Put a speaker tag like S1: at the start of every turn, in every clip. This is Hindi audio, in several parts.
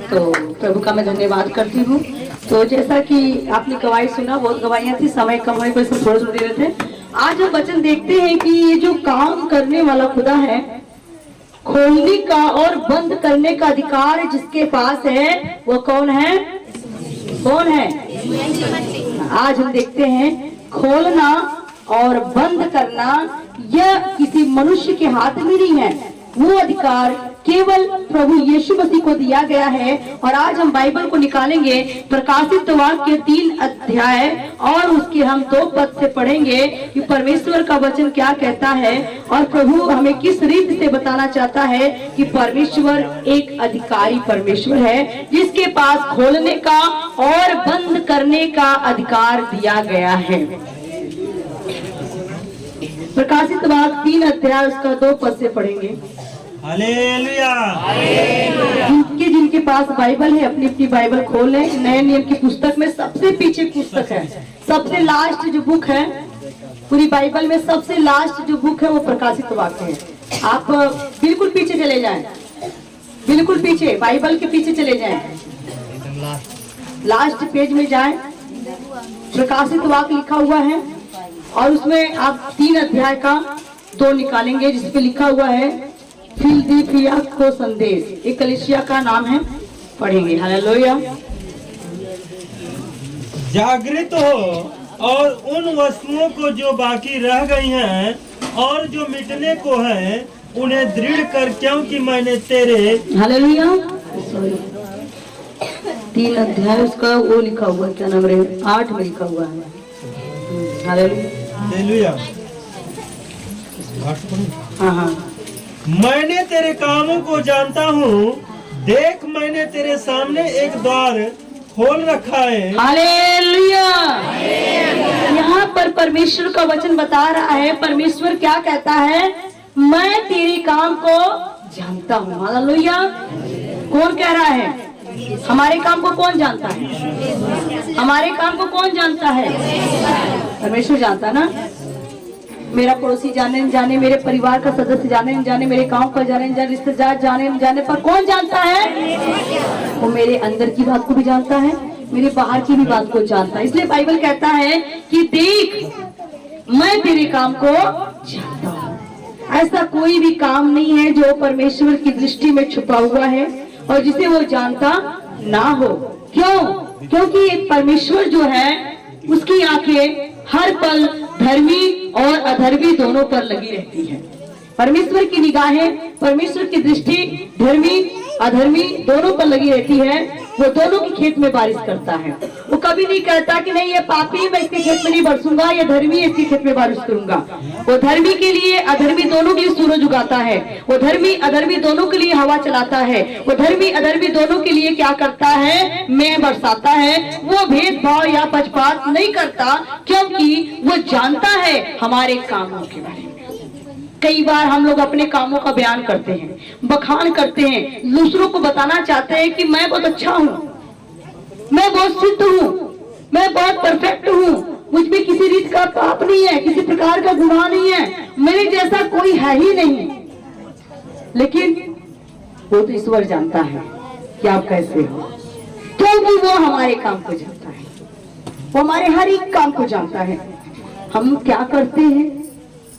S1: तो प्रभु का मैं धन्यवाद करती हूँ। तो जैसा कि आपने गवाही सुना, बहुत गवाहियाँ थी, समय कम है, कोई सब थोड़ा सुन रहे थे। आज हम वचन देखते हैं कि ये जो काम करने वाला खुदा है, खोलने का और बंद करने का अधिकार जिसके पास है, वो कौन है? कौन है? आज हम देखते हैं खोलना और बंद करना यह किसी मनुष्य के हाथ में नहीं है, वो अधिकार केवल प्रभु यीशु मसीह को दिया गया है। और आज हम बाइबल को निकालेंगे, प्रकाशित वाक्य 3 अध्याय और उसके हम 2 पद से पढ़ेंगे कि परमेश्वर का वचन क्या कहता है और प्रभु हमें किस रीति से बताना चाहता है कि परमेश्वर एक अधिकारी परमेश्वर है जिसके पास खोलने का और बंद करने का अधिकार दिया गया है। प्रकाशित वाक्य 3 अध्याय उसका 2 पद से पढ़ेंगे।
S2: हालेलुया।
S1: जिनके पास बाइबल है अपनी अपनी बाइबल खोल लें। नए नियम की पुस्तक में सबसे पीछे पुस्तक है, सबसे लास्ट जो बुक है पूरी बाइबल में, सबसे लास्ट जो बुक है वो प्रकाशित वाक्य है। आप बिल्कुल पीछे चले जाएं, बिल्कुल पीछे, बाइबल के पीछे चले जाएं, लास्ट पेज में जाएं, प्रकाशित वाक्य लिखा हुआ है और उसमें आप 3 अध्याय का 2 निकालेंगे जिसपे लिखा हुआ है फिलदिलफिया को संदेश, एक कलीसिया का नाम है, पढ़ेंगे। हालेलुया।
S2: जागृत हो और उन वस्तुओं को जो बाकी रह गई हैं और जो मिटने को है उन्हें दृढ़ कर, क्योंकि मैंने तेरे।
S1: हालेलुया। 3 अध्याय उसका वो लिखा हुआ, क्या नाम रहे, 8 में लिखा हुआ है।
S2: हालेलुया।
S1: हाँ हाँ।
S2: मैंने तेरे कामों को जानता हूँ, देख मैंने तेरे सामने एक द्वार खोल रखा है।
S1: हालेलुया। यहाँ पर परमेश्वर का वचन बता रहा है, परमेश्वर क्या कहता है, मैं तेरे काम को जानता हूँ। हालेलुया। कौन कह रहा है? हमारे काम को कौन जानता है? हमारे काम को कौन जानता है? परमेश्वर जानता ना। मेरा पड़ोसी जाने न जाने, मेरे परिवार का सदस्य जाने न जाने, मेरे गांव का जाने न जाने, रिश्तेदार जाने न जाने, पर कौन जानता है? वो मेरे अंदर की बात को भी जानता है, मेरे बाहर की भी बात को जानता है। इसलिए बाइबल कहता है कि देख मैं तेरे काम को जानता हूँ। ऐसा कोई भी काम नहीं है जो परमेश्वर की दृष्टि में छुपा हुआ है और जिसे वो जानता ना हो। क्यों? क्योंकि परमेश्वर जो है उसकी आंखें हर पल धर्मी और अधर्मी दोनों पर लगी रहती है। परमेश्वर की निगाहें, परमेश्वर की दृष्टि धर्मी अधर्मी दोनों पर लगी रहती है। वो दोनों की खेत में बारिश करता है। वो कभी नहीं कहता कि नहीं ये पापी मैं इसके खेत में नहीं बरसूंगा, ये धर्मी इसके खेत में बारिश करूंगा। वो धर्मी के लिए अधर्मी दोनों के लिए सूरज उगाता है, वो धर्मी अधर्मी दोनों के लिए हवा चलाता है, वो धर्मी अधर्मी दोनों के लिए क्या करता है, मैं बरसाता है। वो भेदभाव या पक्षपात नहीं करता क्योंकि वो जानता है हमारे कामों के बारे में। कई बार हम लोग अपने कामों का बयान करते हैं, बखान करते हैं, दूसरों को बताना चाहते हैं कि मैं बहुत अच्छा हूँ, मैं बहुत सिद्ध हूँ, मैं बहुत परफेक्ट हूँ, मुझ में किसी रीत का पाप नहीं है, किसी प्रकार का गुनाह नहीं है, मेरे जैसा कोई है ही नहीं। लेकिन वो तो ईश्वर जानता है कि आप कैसे हो, क्योंकि वो हमारे काम को जानता है, वो हमारे हर एक काम को जानता है। हम क्या करते हैं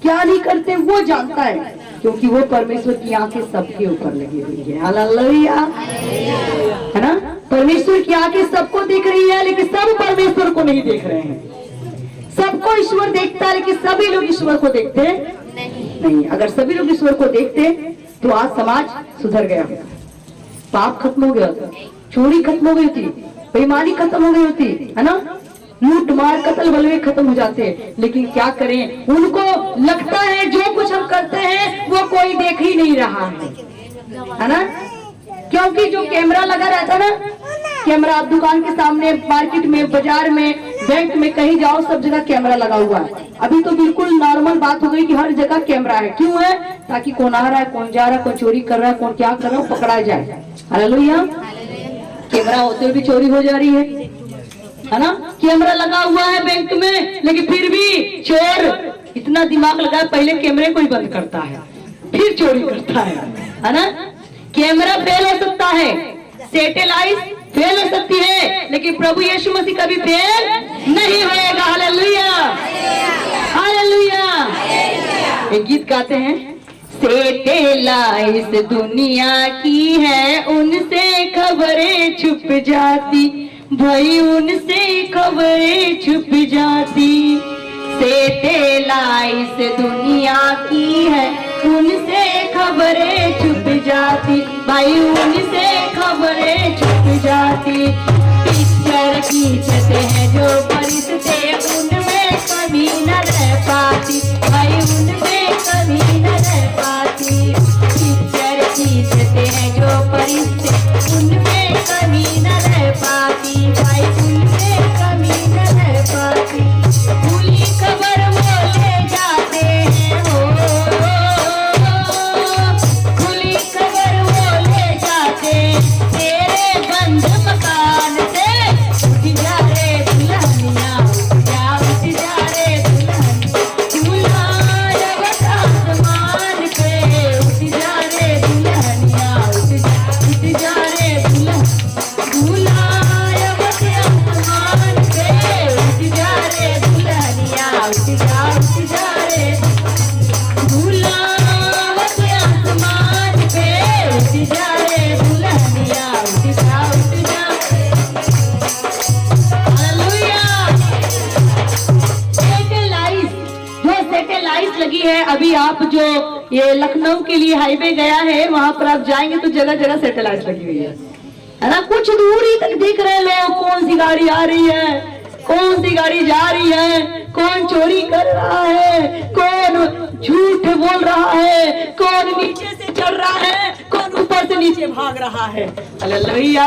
S1: क्या नहीं करते वो जानता है, क्योंकि वो परमेश्वर की आंखें सबके ऊपर लगी हुई है। हालेलुया, है ना। परमेश्वर की आंखें सबको देख रही है, लेकिन सब परमेश्वर को नहीं देख रहे हैं। सबको ईश्वर देखता है, लेकिन सभी लोग ईश्वर को देखते नहीं। अगर सभी लोग ईश्वर को देखते तो आज समाज सुधर गया होता, पाप खत्म हो गया होता, चोरी खत्म हो गई थी, बेईमानी खत्म हो गई होती, है ना, लूट मार कत्ल बलवे खत्म हो जाते हैं। लेकिन क्या करें, उनको लगता है जो कुछ हम करते हैं वो कोई देख ही नहीं रहा है ना। क्योंकि जो कैमरा लगा रहता है ना, कैमरा आप दुकान के सामने, मार्केट में, बाजार में, बैंक में, कहीं जाओ सब जगह कैमरा लगा हुआ है। अभी तो बिल्कुल नॉर्मल बात हो गई कि हर जगह कैमरा है। क्यों है? ताकि कौन आ रहा है, कौन जा रहा है, कौन चोरी कर रहा है, कौन क्या कर रहा है, पकड़ा जाए। हालेलुया। कैमरा होते हुए भी चोरी हो जा रही है ना। कैमरा लगा हुआ है बैंक में, लेकिन फिर भी चोर इतना दिमाग लगा, पहले कैमरे को ही बंद करता है फिर चोरी करता है ना। कैमरा फेल हो सकता है, सैटेलाइट फेल हो सकती है, लेकिन प्रभु यीशु मसीह कभी फेल नहीं होएगा। Hallelujah, hallelujah. एक गीत गाते हैं, सैटेलाइट दुनिया की है, उनसे खबरें छुप जाती, भाई उनसे खबरें छुप जाती। सैटेलाइट दुनिया की है, उनसे खबरें छुप जाती, भाई उनसे खबरें छुप जाती। पिक्चर खींचते हैं जो परिस्थिति, उनमें कभी न रह पाती, भाई उनमें कभी न रह पाती। पिक्चर खींचते हैं जो परिस्थिति, उनमें कभी न रह पाती, भाई उनमें कभी न रह पाती। भूली खबर वो ले जाते हैं, हो खुली खबर वो ले जाते, तेरे बंद मकान से उठ जा रे दुल्हनिया, उठ जा रे दुल्हन, दूल्हा जब आसमान पे, उठ जा रे दुल्हनिया, उठ जा रे दुल्हन, दूल्हा जब आसमान पे, उठ जा रे दुल्हनिया, उठ जा रे दूल्हा जब आसमान पे, उठ जा रे दुल्हनिया, उठ जा। हालेलुया। सैटेलाइट, जो सैटेलाइट लगी है, अभी आप जो ये लखनऊ के लिए हाईवे गया है, वहां पर आप जाएंगे तो जगह जगह सैटेलाइट लगी हुई है ना। कुछ दूर ही तक देख रहे हैं लोग, कौन सी गाड़ी आ रही है, कौन सी गाड़ी जा रही है, कौन चोरी कर रहा है, कौन झूठ बोल रहा है, कौन नीचे से चढ़ रहा है, कौन ऊपर से नीचे भाग रहा है। हालेलुया।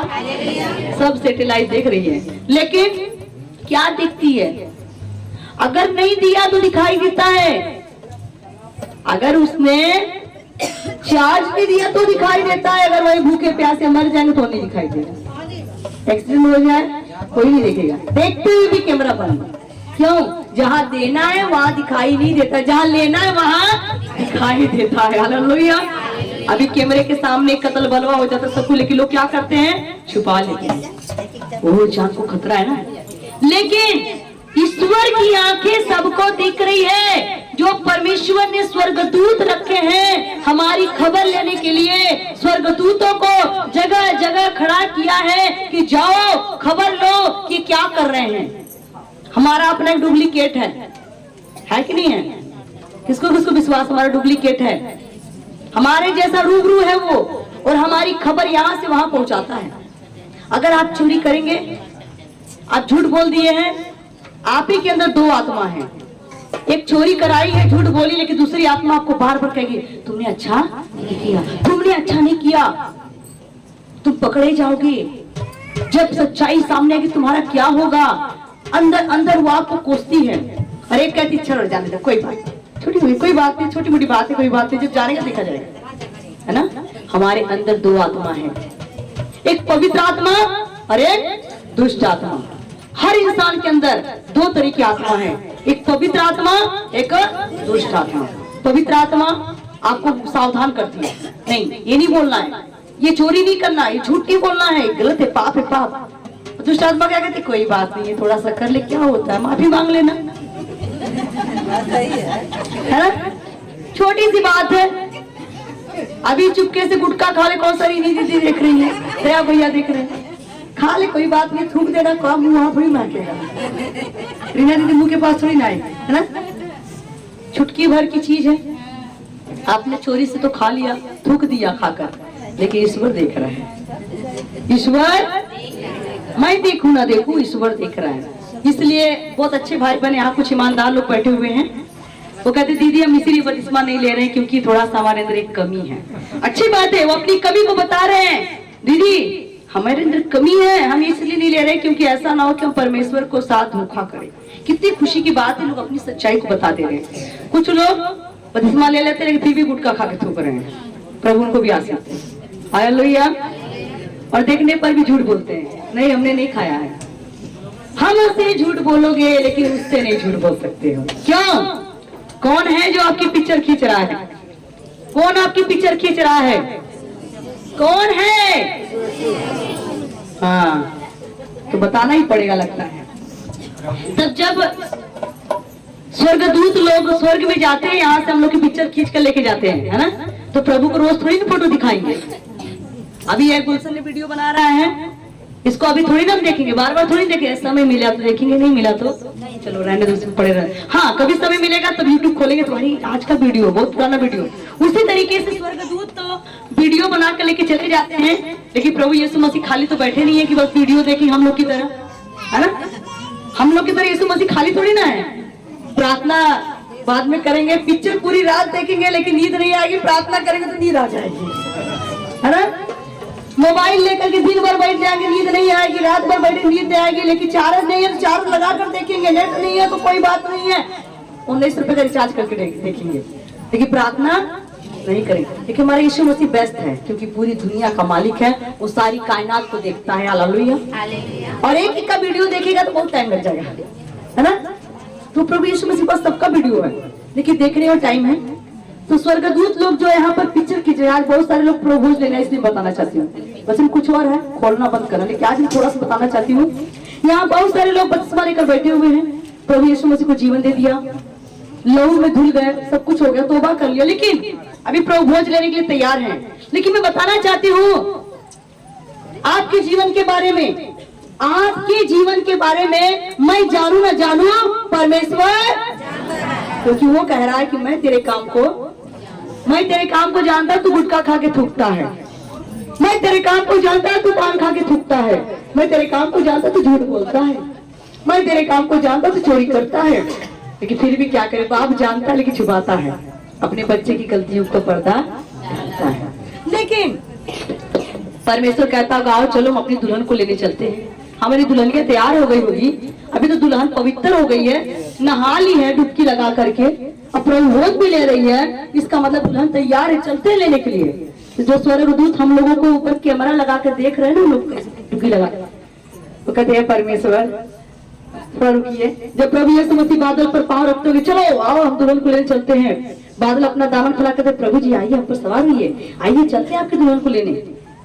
S1: सब सैटेलाइट देख रही है, लेकिन क्या दिखती है? अगर नहीं दिया तो दिखाई देता है, अगर उसने चार्ज भी दिया तो दिखाई देता है, अगर वही भूखे प्यासे मर जाएंगे तो नहीं दिखाई देगा। एक्सीडेंट हो जाए कोई नहीं देखेगा, देखते हुए भी कैमरा बंद। क्यों? जहाँ देना है वहाँ दिखाई नहीं देता, जहाँ लेना है वहाँ दिखाई देता है। हालेलुया। अभी कैमरे के सामने कत्ल बलवा हो जाता सबको, लेकिन लोग क्या करते हैं? छुपा लेते हैं, वो जान को खतरा है ना। लेकिन ईश्वर की आंखें सबको दिख रही है। जो परमेश्वर ने स्वर्गदूत रखे हैं हमारी खबर लेने के लिए, स्वर्गदूतों को जगह जगह खड़ा किया है कि जाओ खबर लो कि क्या कर रहे हैं। हमारा अपना एक डुप्लीकेट है कि नहीं है? किसको किसको विश्वास हमारा डुप्लीकेट है? हमारे जैसा रूबरू है वो, और हमारी खबर यहाँ से वहां पहुंचाता है। अगर आप चोरी करेंगे, आप झूठ बोल दिए हैं, आप ही के अंदर दो आत्मा है। एक चोरी कराई है, झूठ बोली, लेकिन दूसरी आत्मा आपको बार बार कहेगी तुमने अच्छा नहीं किया, तुमने अच्छा नहीं किया, तुम पकड़े जाओगे। जब सच्चाई सामने आएगी तुम्हारा क्या होगा? अंदर अंदर वो आपको कोसती है। अरे कहती चलो जाने दो, कोई बात छोटी हुई, कोई बात नहीं, छोटी मोटी बात है, कोई बात नहीं, जब जानेगा देखा जाएगा, है ना। हमारे अंदर दो आत्मा है, एक पवित्र आत्मा और एक दुष्ट आत्मा। हर इंसान के अंदर दो तरह की आत्मा है, एक पवित्र आत्मा, एक दुष्ट आत्मा। पवित्र आत्मा आपको सावधान करती है, नहीं ये नहीं बोलना है, ये चोरी नहीं करना, ये झूठ नहीं बोलना है, गलत है, पाप है, पाप। दुष्ट आत्मा क्या कहती है? कोई बात नहीं है, थोड़ा सा कर ले, क्या होता है, माफी मांग लेना, है ना, छोटी सी बात है। अभी चुपके से गुटखा खा ले, कौन सा रीना दीदी देख रही है, दया भैया देख रहे हैं, खा ले कोई बात नहीं, थूक देना, काम मुंह वहां थोड़ी महकेगा। रीना दीदी मुंह के पास थोड़ी ना है ना, छुटकी भर की चीज है। आपने चोरी से तो खा लिया, थूक दिया खाकर, लेकिन ईश्वर देख रहा है। ईश्वर, मैं देखूं ना देखूं, ईश्वर देख रहा है। इसलिए बहुत अच्छे भाई बहन यहाँ कुछ ईमानदार लोग बैठे हुए हैं, वो कहते दीदी हम इसीलिए बपतिस्मा नहीं ले रहे हैं क्योंकि थोड़ा सा हमारे अंदर एक कमी है। अच्छी बात है, वो अपनी कमी को बता रहे हैं, दीदी हमारे अंदर कमी है, हम इसलिए नहीं ले रहे क्योंकि ऐसा ना हो कि हम परमेश्वर को साथ धोखा करें। कितनी खुशी की बात है, लोग अपनी सच्चाई को बता दे रहे हैं। कुछ लोग बपतिस्मा ले लेते लेकिन फिर भी गुटखा खा के थूक रहे हैं, प्रभु उनको भी आशीष दे। हालेलुया। और देखने पर भी झूठ बोलते हैं, नहीं हमने नहीं खाया है। हम उससे झूठ बोलोगे लेकिन उससे नहीं झूठ बोल सकते हो। क्यों? कौन है जो आपकी पिक्चर खींच रहा है? कौन आपकी पिक्चर खींच रहा है? कौन है? हाँ, तो बताना ही पड़ेगा लगता है। तब जब स्वर्गदूत लोग स्वर्ग में जाते हैं, यहाँ से हम लोग की पिक्चर खींच कर लेके जाते हैं, है ना, तो प्रभु को रोज थोड़ी ना फोटो दिखाएंगे। अभी ये गुलशन ने वीडियो बना रहा है, इसको अभी थोड़ी ना हम देखेंगे, बार बार थोड़ी देखेंगे। समय मिला तो देखेंगे, नहीं मिला तो चलो रहने दो, उसमें पड़े रहे। हाँ, कभी समय मिलेगा तब यूट्यूब खोलेंगे, तुम्हारी आज का वीडियो, बहुत पुराना वीडियो। उसी तरीके से स्वर्गदूत तो वीडियो बना कर लेके चले जाते हैं, लेकिन प्रभु यीशु मसीह खाली तो बैठे नहीं है कि बस वीडियो देखें हम लोग की तरह, है ना। हम लोग की तरह यीशु मसीह खाली थोड़ी ना है। प्रार्थना बाद में करेंगे, पिक्चर पूरी रात देखेंगे लेकिन नींद नहीं आएगी, प्रार्थना करेंगे तो नींद आ जाएगी, है ना। मोबाइल लेकर के दिन भर बैठ जाएंगे, नींद नहीं आएगी, रात भर बैठे नींद आएगी, लेकिन चार्ज नहीं है तो चार्ज लगा कर देखेंगे, नेट नहीं है तो कोई बात नहीं है, 19 रुपए का रिचार्ज करके देखेंगे, लेकिन प्रार्थना नहीं करेंगे। देखिए हमारे यीशु मसीह बेस्ट है, क्योंकि पूरी दुनिया का मालिक है, वो सारी कायनात को देखता है। हालेलुया। और एक का वीडियो देखेगा तो बहुत टाइम लग जाएगा, है ना। तो प्रभु यीशु मसीह पास सबका वीडियो है, लेकिन देखने में टाइम है। तो स्वर्गदूत लोग जो यहाँ पर पिक्चर खींच रहे हैं, आज बहुत सारे लोग प्रभु लेना, इसलिए बताना चाहती हूँ। वचन कुछ और है, खोलना बंद करना, लेकिन आज मैं थोड़ा सा बताना चाहती हूँ। यहाँ बहुत सारे लोग बपतिस्मा लेकर बैठे हुए हैं, प्रभु यीशु मसीह को जीवन दे दिया, लहू में धुल गए, सब कुछ हो गया, तौबा कर लिया, लेकिन अभी प्रभु भोज लेने के लिए तैयार है। लेकिन मैं बताना चाहती हूँ आपके जीवन के बारे में, आपके जीवन के बारे में, मैं जानू ना जानू परमेश्वर, क्योंकि वो कह रहा है कि मैं तेरे काम को जानता, तू गुटखा खा के थूकता है, मैं तेरे काम को जानता, तू पान खा के थूकता है, मैं तेरे काम को जानता, तू झूठ बोलता है, मैं तेरे काम को जानता, तू चोरी करता है, लेकिन फिर भी क्या करे, बाप जानता लेकिन छुपाता है, अपने बच्चे की गलतियों को पर्दा डालता है। लेकिन परमेश्वर कहता होगा आओ चलो हम अपनी दुल्हन को लेने चलते हैं। हमारी दुल्हनिया तैयार हो गई होगी, अभी तो दुल्हन पवित्र हो गई है, नहा ली है डुबकी लगा करके, अब प्रभु भोज भी ले रही है, इसका मतलब दुल्हन तैयार है, चलते हैं लेने के लिए। तो जो स्वर्गदूत हम लोगों को ऊपर कैमरा लगा कर देख रहे हैं ना, लोग डुबकी लगा, तो कहते हैं परमेश्वर थोड़ा रुकिए। जब प्रभु यीशु मसीह बादल पर पांव रखते हुए चलो आओ हम दुल्हन को लेने चलते हैं, बादल अपना दामन फैला कहते प्रभु जी आइए हम पर सवार हुई, आइए चलते हैं आपकी दुल्हन को लेने।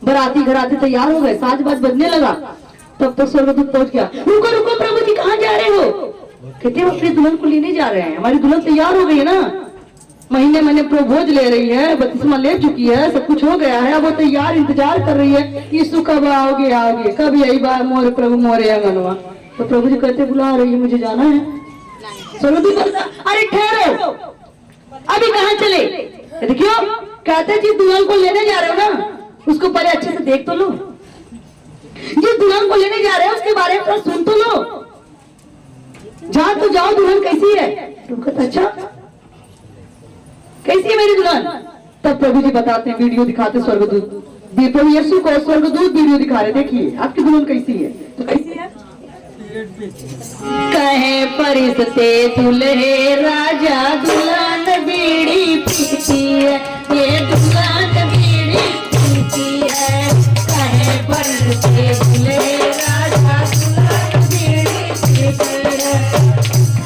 S1: बराती घराती तैयार हो गए, साज बाज बजने लगा, तब तक स्वर्गदूत पहुंच गया। रुको रुको प्रभु जी कहाँ जा रहे हो? कहते हम अपनी दुल्हन को लेने जा रहे हैं, हमारी दुल्हन तैयार हो गई है ना, महीने महीने प्रभु भोज ले रही है, बपतिस्मा ले चुकी है, सब कुछ हो गया है, अब वो तैयार इंतजार कर रही है, यीशु कब आओगे आओगे, कब यही बार मोर प्रभु मोरे आंगनवा। तो प्रभु जी कहते बुला रही है, मुझे जाना है। स्वर्गदूत बोलता अरे ठहरो, अभी कहाँ चले? देखियो कहते जिस दुल्हन को लेने जा रहे हो ना उसको पहले अच्छे से देख तो लो, जिस दुल्हन को लेने जा रहे हो उसके बारे में सुन तो लो, जा तो जाओ दुल्हन कैसी है। तुम कहते अच्छा कैसी है मेरी दुल्हन? तब प्रभु जी बताते हैं, वीडियो दिखाते स्वर्गदूत, प्रभु यीशु को स्वर्गदूत वीडियो दिखा रहे, देखिए आपकी दुल्हन कैसी है। तो कैसी है? कहे परिस्ते दुल्हे राजा दुल्हन बीड़ी पीती है, ये दुल्हन बीड़ी पीती है, कहे परिस्ते दुल्हे राजा दुल्हन बीड़ी पीती है।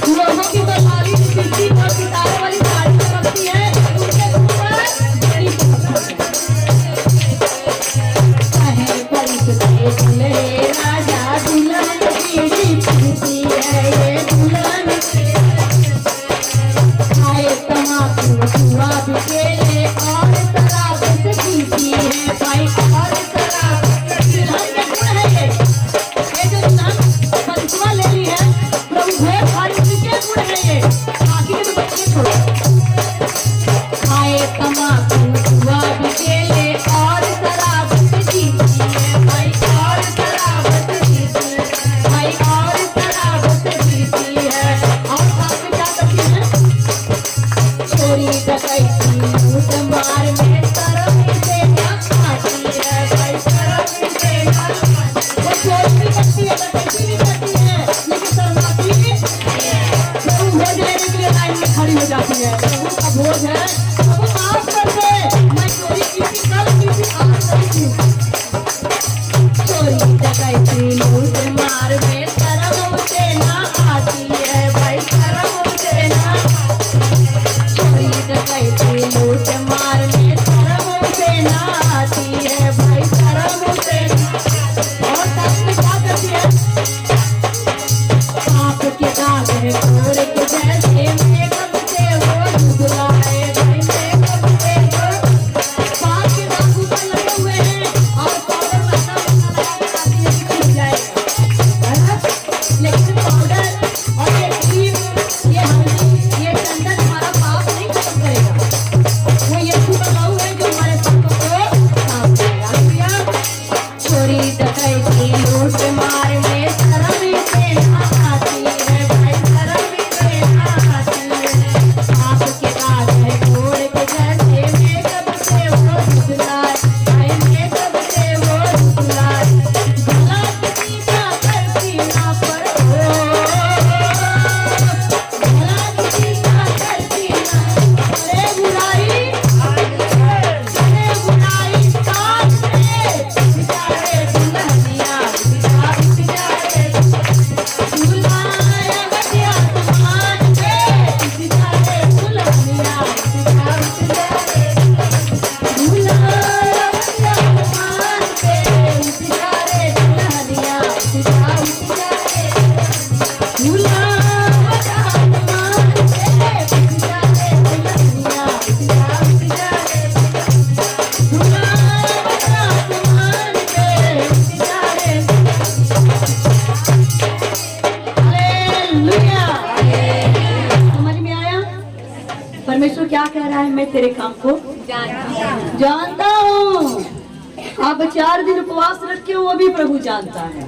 S1: लोगों की बंगाली पीती और सितारे वाली साड़ी चमकती है, उनके ऊपर बीड़ी कहे परिस्ते दुल्हे राजा दुल्हन बीड़ी पीती है, ये दुल्हन आए तमाकू जुआ बिकेले और शराब से पीती है भाई, और शराब दुल्हन के गुण है ये जो दुल्हन बंसुआ ले ली है प्रभु भोज भाई उनके गुण है ये, बाकी के तो बच्चे छोड़ो। आए तमाकू जुआ बिकेले और शराब से पीती है भाई, और शराब कह रहा है, मैं तेरे काम को जानता हूँ। आप 4 दिन उपवास रखे वो भी प्रभु जानता है,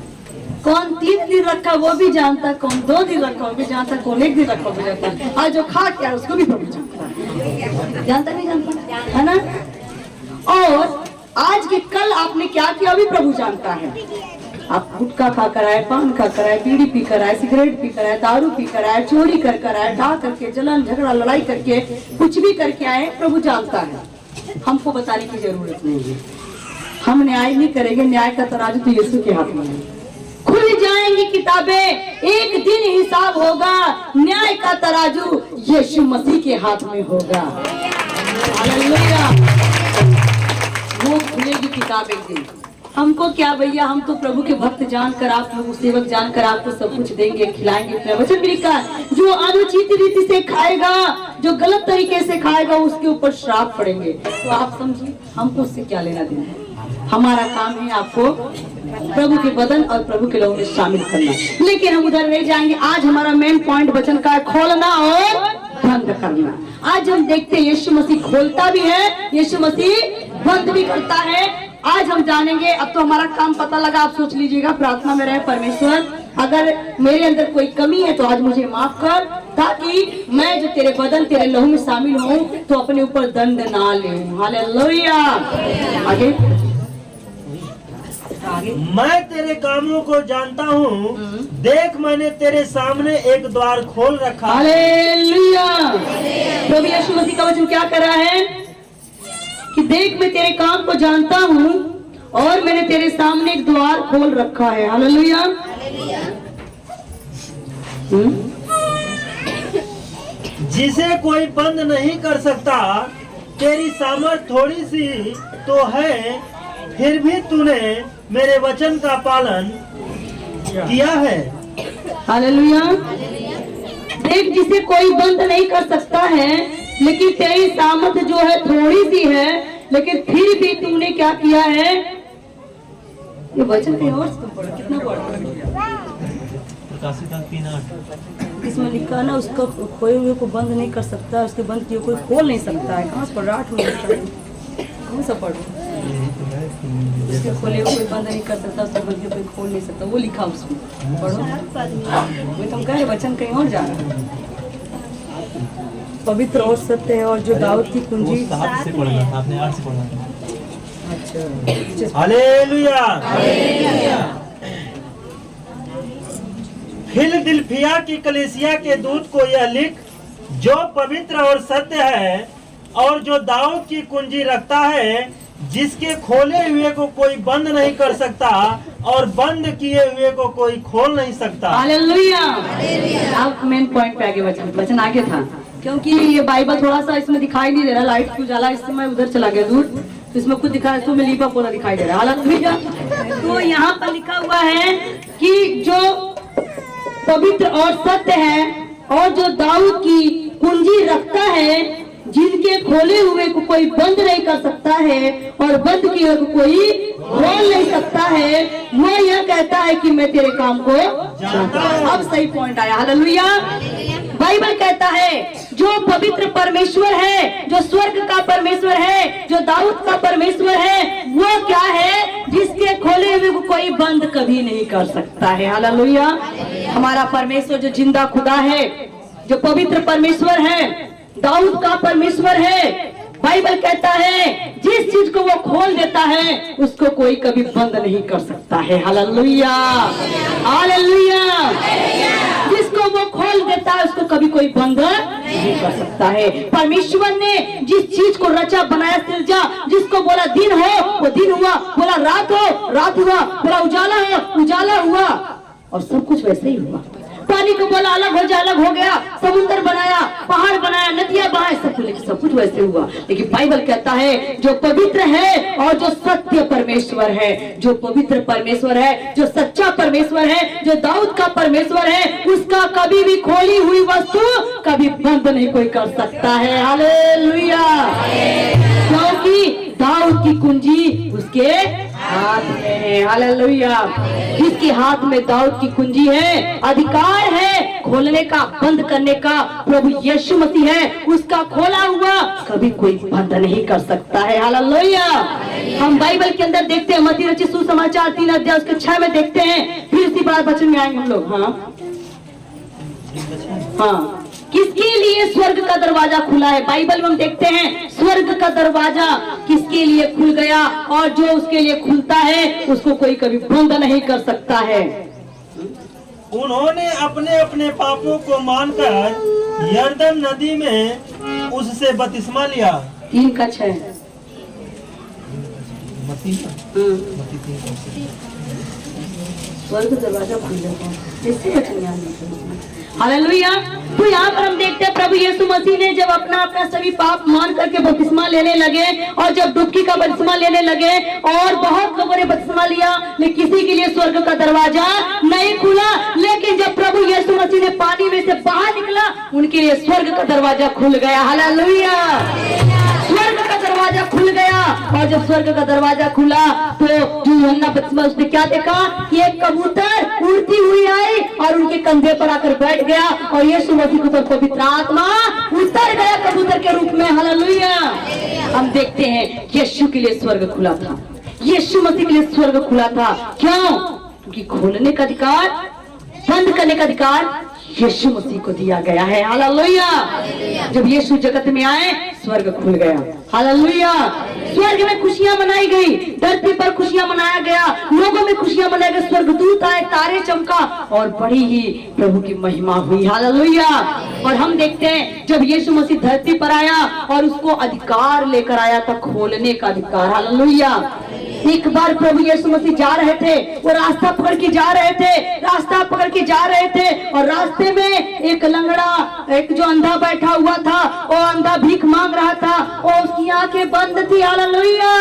S1: कौन 3 दिन रखा वो भी जानता है, कौन 2 दिन रखा वो भी जानता है, कौन 1 दिन रखा वो भी जानता है, आज जो खा क्या उसको भी प्रभु जानता है। जानता नहीं जानता है ना? और आज के कल आपने क्या किया भी प्रभु जानता है। आप गुटखा खा कर आए, पान खा कर आए, बीड़ी पी कर आए, सिगरेट पी कर आए, दारू पी कर आए, चोरी कर आए, ढा करके, जलन झगड़ा लड़ाई करके, कुछ भी करके आए, प्रभु जानता है। हमको बताने की जरूरत नहीं है। हम न्याय नहीं करेंगे, न्याय का तराजू तो यीशु के हाथ में है। खुल जाएंगी किताबें, एक दिन हिसाब होगा, न्याय का तराजू यीशु मसीह के हाथ में होगा। हालेलुया। वो खुलेगी किताब एक दिन। हमको क्या भैया, हम तो प्रभु के भक्त जानकर, आप लोग सेवक जानकर आपको सब कुछ देंगे, खिलाएंगे। अपना वचन भी लिखा है, जो अनुचित रीति से खाएगा, जो गलत तरीके से खाएगा, उसके ऊपर श्राप पड़ेंगे। तो आप समझिए हमको उससे क्या लेना देना है। हमारा काम है आपको प्रभु के बदन और प्रभु के लोगों में शामिल करना। लेकिन हम उधर नहीं जाएंगे। आज हमारा मेन पॉइंट वचन का है, खोलना और बंद करना। आज हम देखते हैं यीशु मसीह खोलता भी है, यीशु मसीह बंद भी करता है। आज हम जानेंगे। अब तो हमारा काम पता लगा। आप सोच लीजिएगा, प्रार्थना में रहे, परमेश्वर अगर मेरे अंदर कोई कमी है तो आज मुझे माफ कर, ताकि मैं जो तेरे बदन तेरे लहू में शामिल हूँ तो अपने ऊपर दंड ना ले। हालेलुया। आगे
S2: मैं तेरे कामों को जानता हूँ, देख मैंने तेरे सामने एक द्वार खोल रखा।
S1: हालेलुया। प्रभु यीशु मसीह का वचन क्या कर रहा है कि देख मैं तेरे काम को जानता हूँ और मैंने तेरे सामने एक द्वार खोल रखा है। हालेलुया।
S2: जिसे कोई बंद नहीं कर सकता। तेरी सामर्थ थोड़ी सी तो है, फिर भी तूने मेरे वचन का पालन किया है।
S1: हालेलुया। देख, जिसे कोई बंद नहीं कर सकता है, लेकिन तेरी सामर्थ जो है थोड़ी सी है, लेकिन फिर भी तुमने क्या किया है। ये वचन कहीं और तुम पढ़ो, कितना पढ़ो। इसमें लिखा ना, उसका खोए हुए को बंद नहीं कर सकता, उसके बंद किए कोई खोल नहीं सकता है। कहाँ से पढ़ रहा? 8 कौन सा पढ़ो? उसके खोले हुए कोई बंद नहीं कर सकता, उसके बंद किए कोई खोल नहीं सकता, वो लिखा उसमें, पढ़ो। वो तुम कह रहे वचन कहीं और जा रहा है। पवित्र और सत्य है, और जो दाऊद की कुंजी।
S3: आपने 8 से पढ़ा।
S1: अच्छा।
S2: हालेलुया। फिलदिल्फिया की कलीसिया के दूत को यह लिख, जो पवित्र और सत्य है और जो दाऊद की कुंजी रखता है, जिसके खोले हुए को कोई बंद नहीं कर सकता और बंद किए हुए को कोई खोल नहीं सकता।
S1: हालेलुया। अब मेन पॉइंट पे आगे वचन आगे था, क्योंकि ये बाइबल थोड़ा सा इसमें दिखाई नहीं दे रहा, लाइट क्यों जाला, इससे मैं उधर चला गया दूर, तो इसमें कुछ दिखा, इसमें में लीपा पोता दिखाई दे रहा है। हालेलुया। तो यहाँ पर लिखा हुआ है कि जो पवित्र और सत्य है और जो दाऊद की कुंजी रखता है, जिनके खोले हुए को कोई बंद नहीं कर सकता है और बंद किए हुए को कोई खोल नहीं सकता है, मैं यह कहता है कि मैं तेरे काम को जानता हूं। अब सही पॉइंट आया। हालेलुया। बाइबल कहता है जो पवित्र परमेश्वर है, जो स्वर्ग का परमेश्वर है, जो दाऊद का परमेश्वर है, वो क्या है, जिसके खोले हुए को कोई बंद कभी नहीं कर सकता है। हालेलुया। हमारा परमेश्वर जो जिंदा खुदा है, जो पवित्र परमेश्वर है, दाऊद का परमेश्वर है, बाइबल कहता है जिस चीज को वो खोल देता है उसको कोई कभी बंद नहीं कर सकता है। हालेलुया। हालेलुया। जिसको वो खोल देता है उसको कभी कोई बंद नहीं कर सकता है। परमेश्वर ने जिस चीज को रचा, बनाया, सिरजा, जिसको बोला दिन हो वो दिन हुआ, बोला रात हो रात हुआ, बोला उजाला हो उजाला हुआ, और सब कुछ वैसे ही हुआ। पानी को बोला अलग हो जा, अलग हो गया। समुद्र बनाया, पहाड़ बनाया, नदियां बहाए, सब कुछ वैसे हुआ। लेकिन बाइबल कहता है जो पवित्र है और जो सत्य परमेश्वर है, जो पवित्र परमेश्वर है, जो सच्चा परमेश्वर है, जो दाऊद का परमेश्वर है, उसका कभी भी खोली हुई वस्तु कभी बंद नहीं कोई कर सकता है। हालेलुया। क्योंकि दाऊद की कुंजी उसके हाथ में है। हालेलुया। जिसके हाथ में दाऊद की कुंजी है, अधिकार है खोलने का, बंद करने का प्रभु यीशु मसीह है। उसका खोला हुआ कभी कोई बंद नहीं कर सकता है। हालेलुया। हम बाइबल के अंदर देखते हैं, मत्ती रचित सुसमाचार 3 अध्याय उसके 6 में देखते हैं। फिर इसी बात वचन में आएंगे हम लोग। हाँ, किसके लिए स्वर्ग का दरवाजा खुला है? बाइबल में हम देखते हैं स्वर्ग का दरवाजा किसके लिए खुल गया, और जो उसके लिए खुलता है उसको कोई कभी बंद नहीं कर सकता है।
S2: उन्होंने अपने अपने पापों को मानकर यरदन नदी में उससे बपतिस्मा लिया।
S1: 3:6। स्वर्ग दरवाजा खुल जाता है। हालेलुया। तो यहाँ पर हम देखते हैं प्रभु यीशु मसीह ने जब अपना सभी पाप मान करके बपतिस्मा लेने लगे, और जब डुबकी का बपतिस्मा लेने लगे, और बहुत लोगों ने बपतिस्मा लिया, लेकिन किसी के लिए स्वर्ग का दरवाजा नहीं खुला। लेकिन जब प्रभु यीशु मसीह ने पानी में से बाहर निकला, उनके लिए स्वर्ग का दरवाजा खुल गया। हालेलुया। स्वर्ग का दरवाजा खुल गया, और जब स्वर्ग का दरवाजा खुला तो जो यूहन्ना बपतिस्मा उसने क्या देखा कि एक कबूतर उड़ती हुई आई और उनके कंधे पर आकर बैठ गया, और यीशु मसीह को तो पवित्र आत्मा उतर गया कबूतर के रूप में। हालेलुया। हम देखते हैं यीशु के लिए स्वर्ग खुला था, यीशु मसीह के लिए स्वर्ग खुला था। क्यों? क्योंकि खोलने का अधिकार, बंद करने का अधिकार यीशु मसीह को दिया गया है। हालेलुया। जब यीशु जगत में आए, स्वर्ग खुल गया। हालेलुया। स्वर्ग में खुशियां मनाई गई, धरती पर खुशियां मनाया गया, लोगों में खुशियां मनाया गया। स्वर्गदूत आए, तारे चमका, और बड़ी ही प्रभु की महिमा हुई। हालेलुया। और हम देखते हैं जब यीशु मसीह धरती पर आया और उसको अधिकार लेकर आया था, खोलने का अधिकार। हालेलुया। एक बार प्रभु यीशु मसीह जा रहे थे, वो रास्ता पकड़ के जा रहे थे, रास्ता पकड़ के जा रहे थे, और रास्ते में एक लंगड़ा, एक जो अंधा बैठा हुआ था, वो अंधा भीख मांग रहा था, और उसकी आंखें बंद थी। हालेलुया।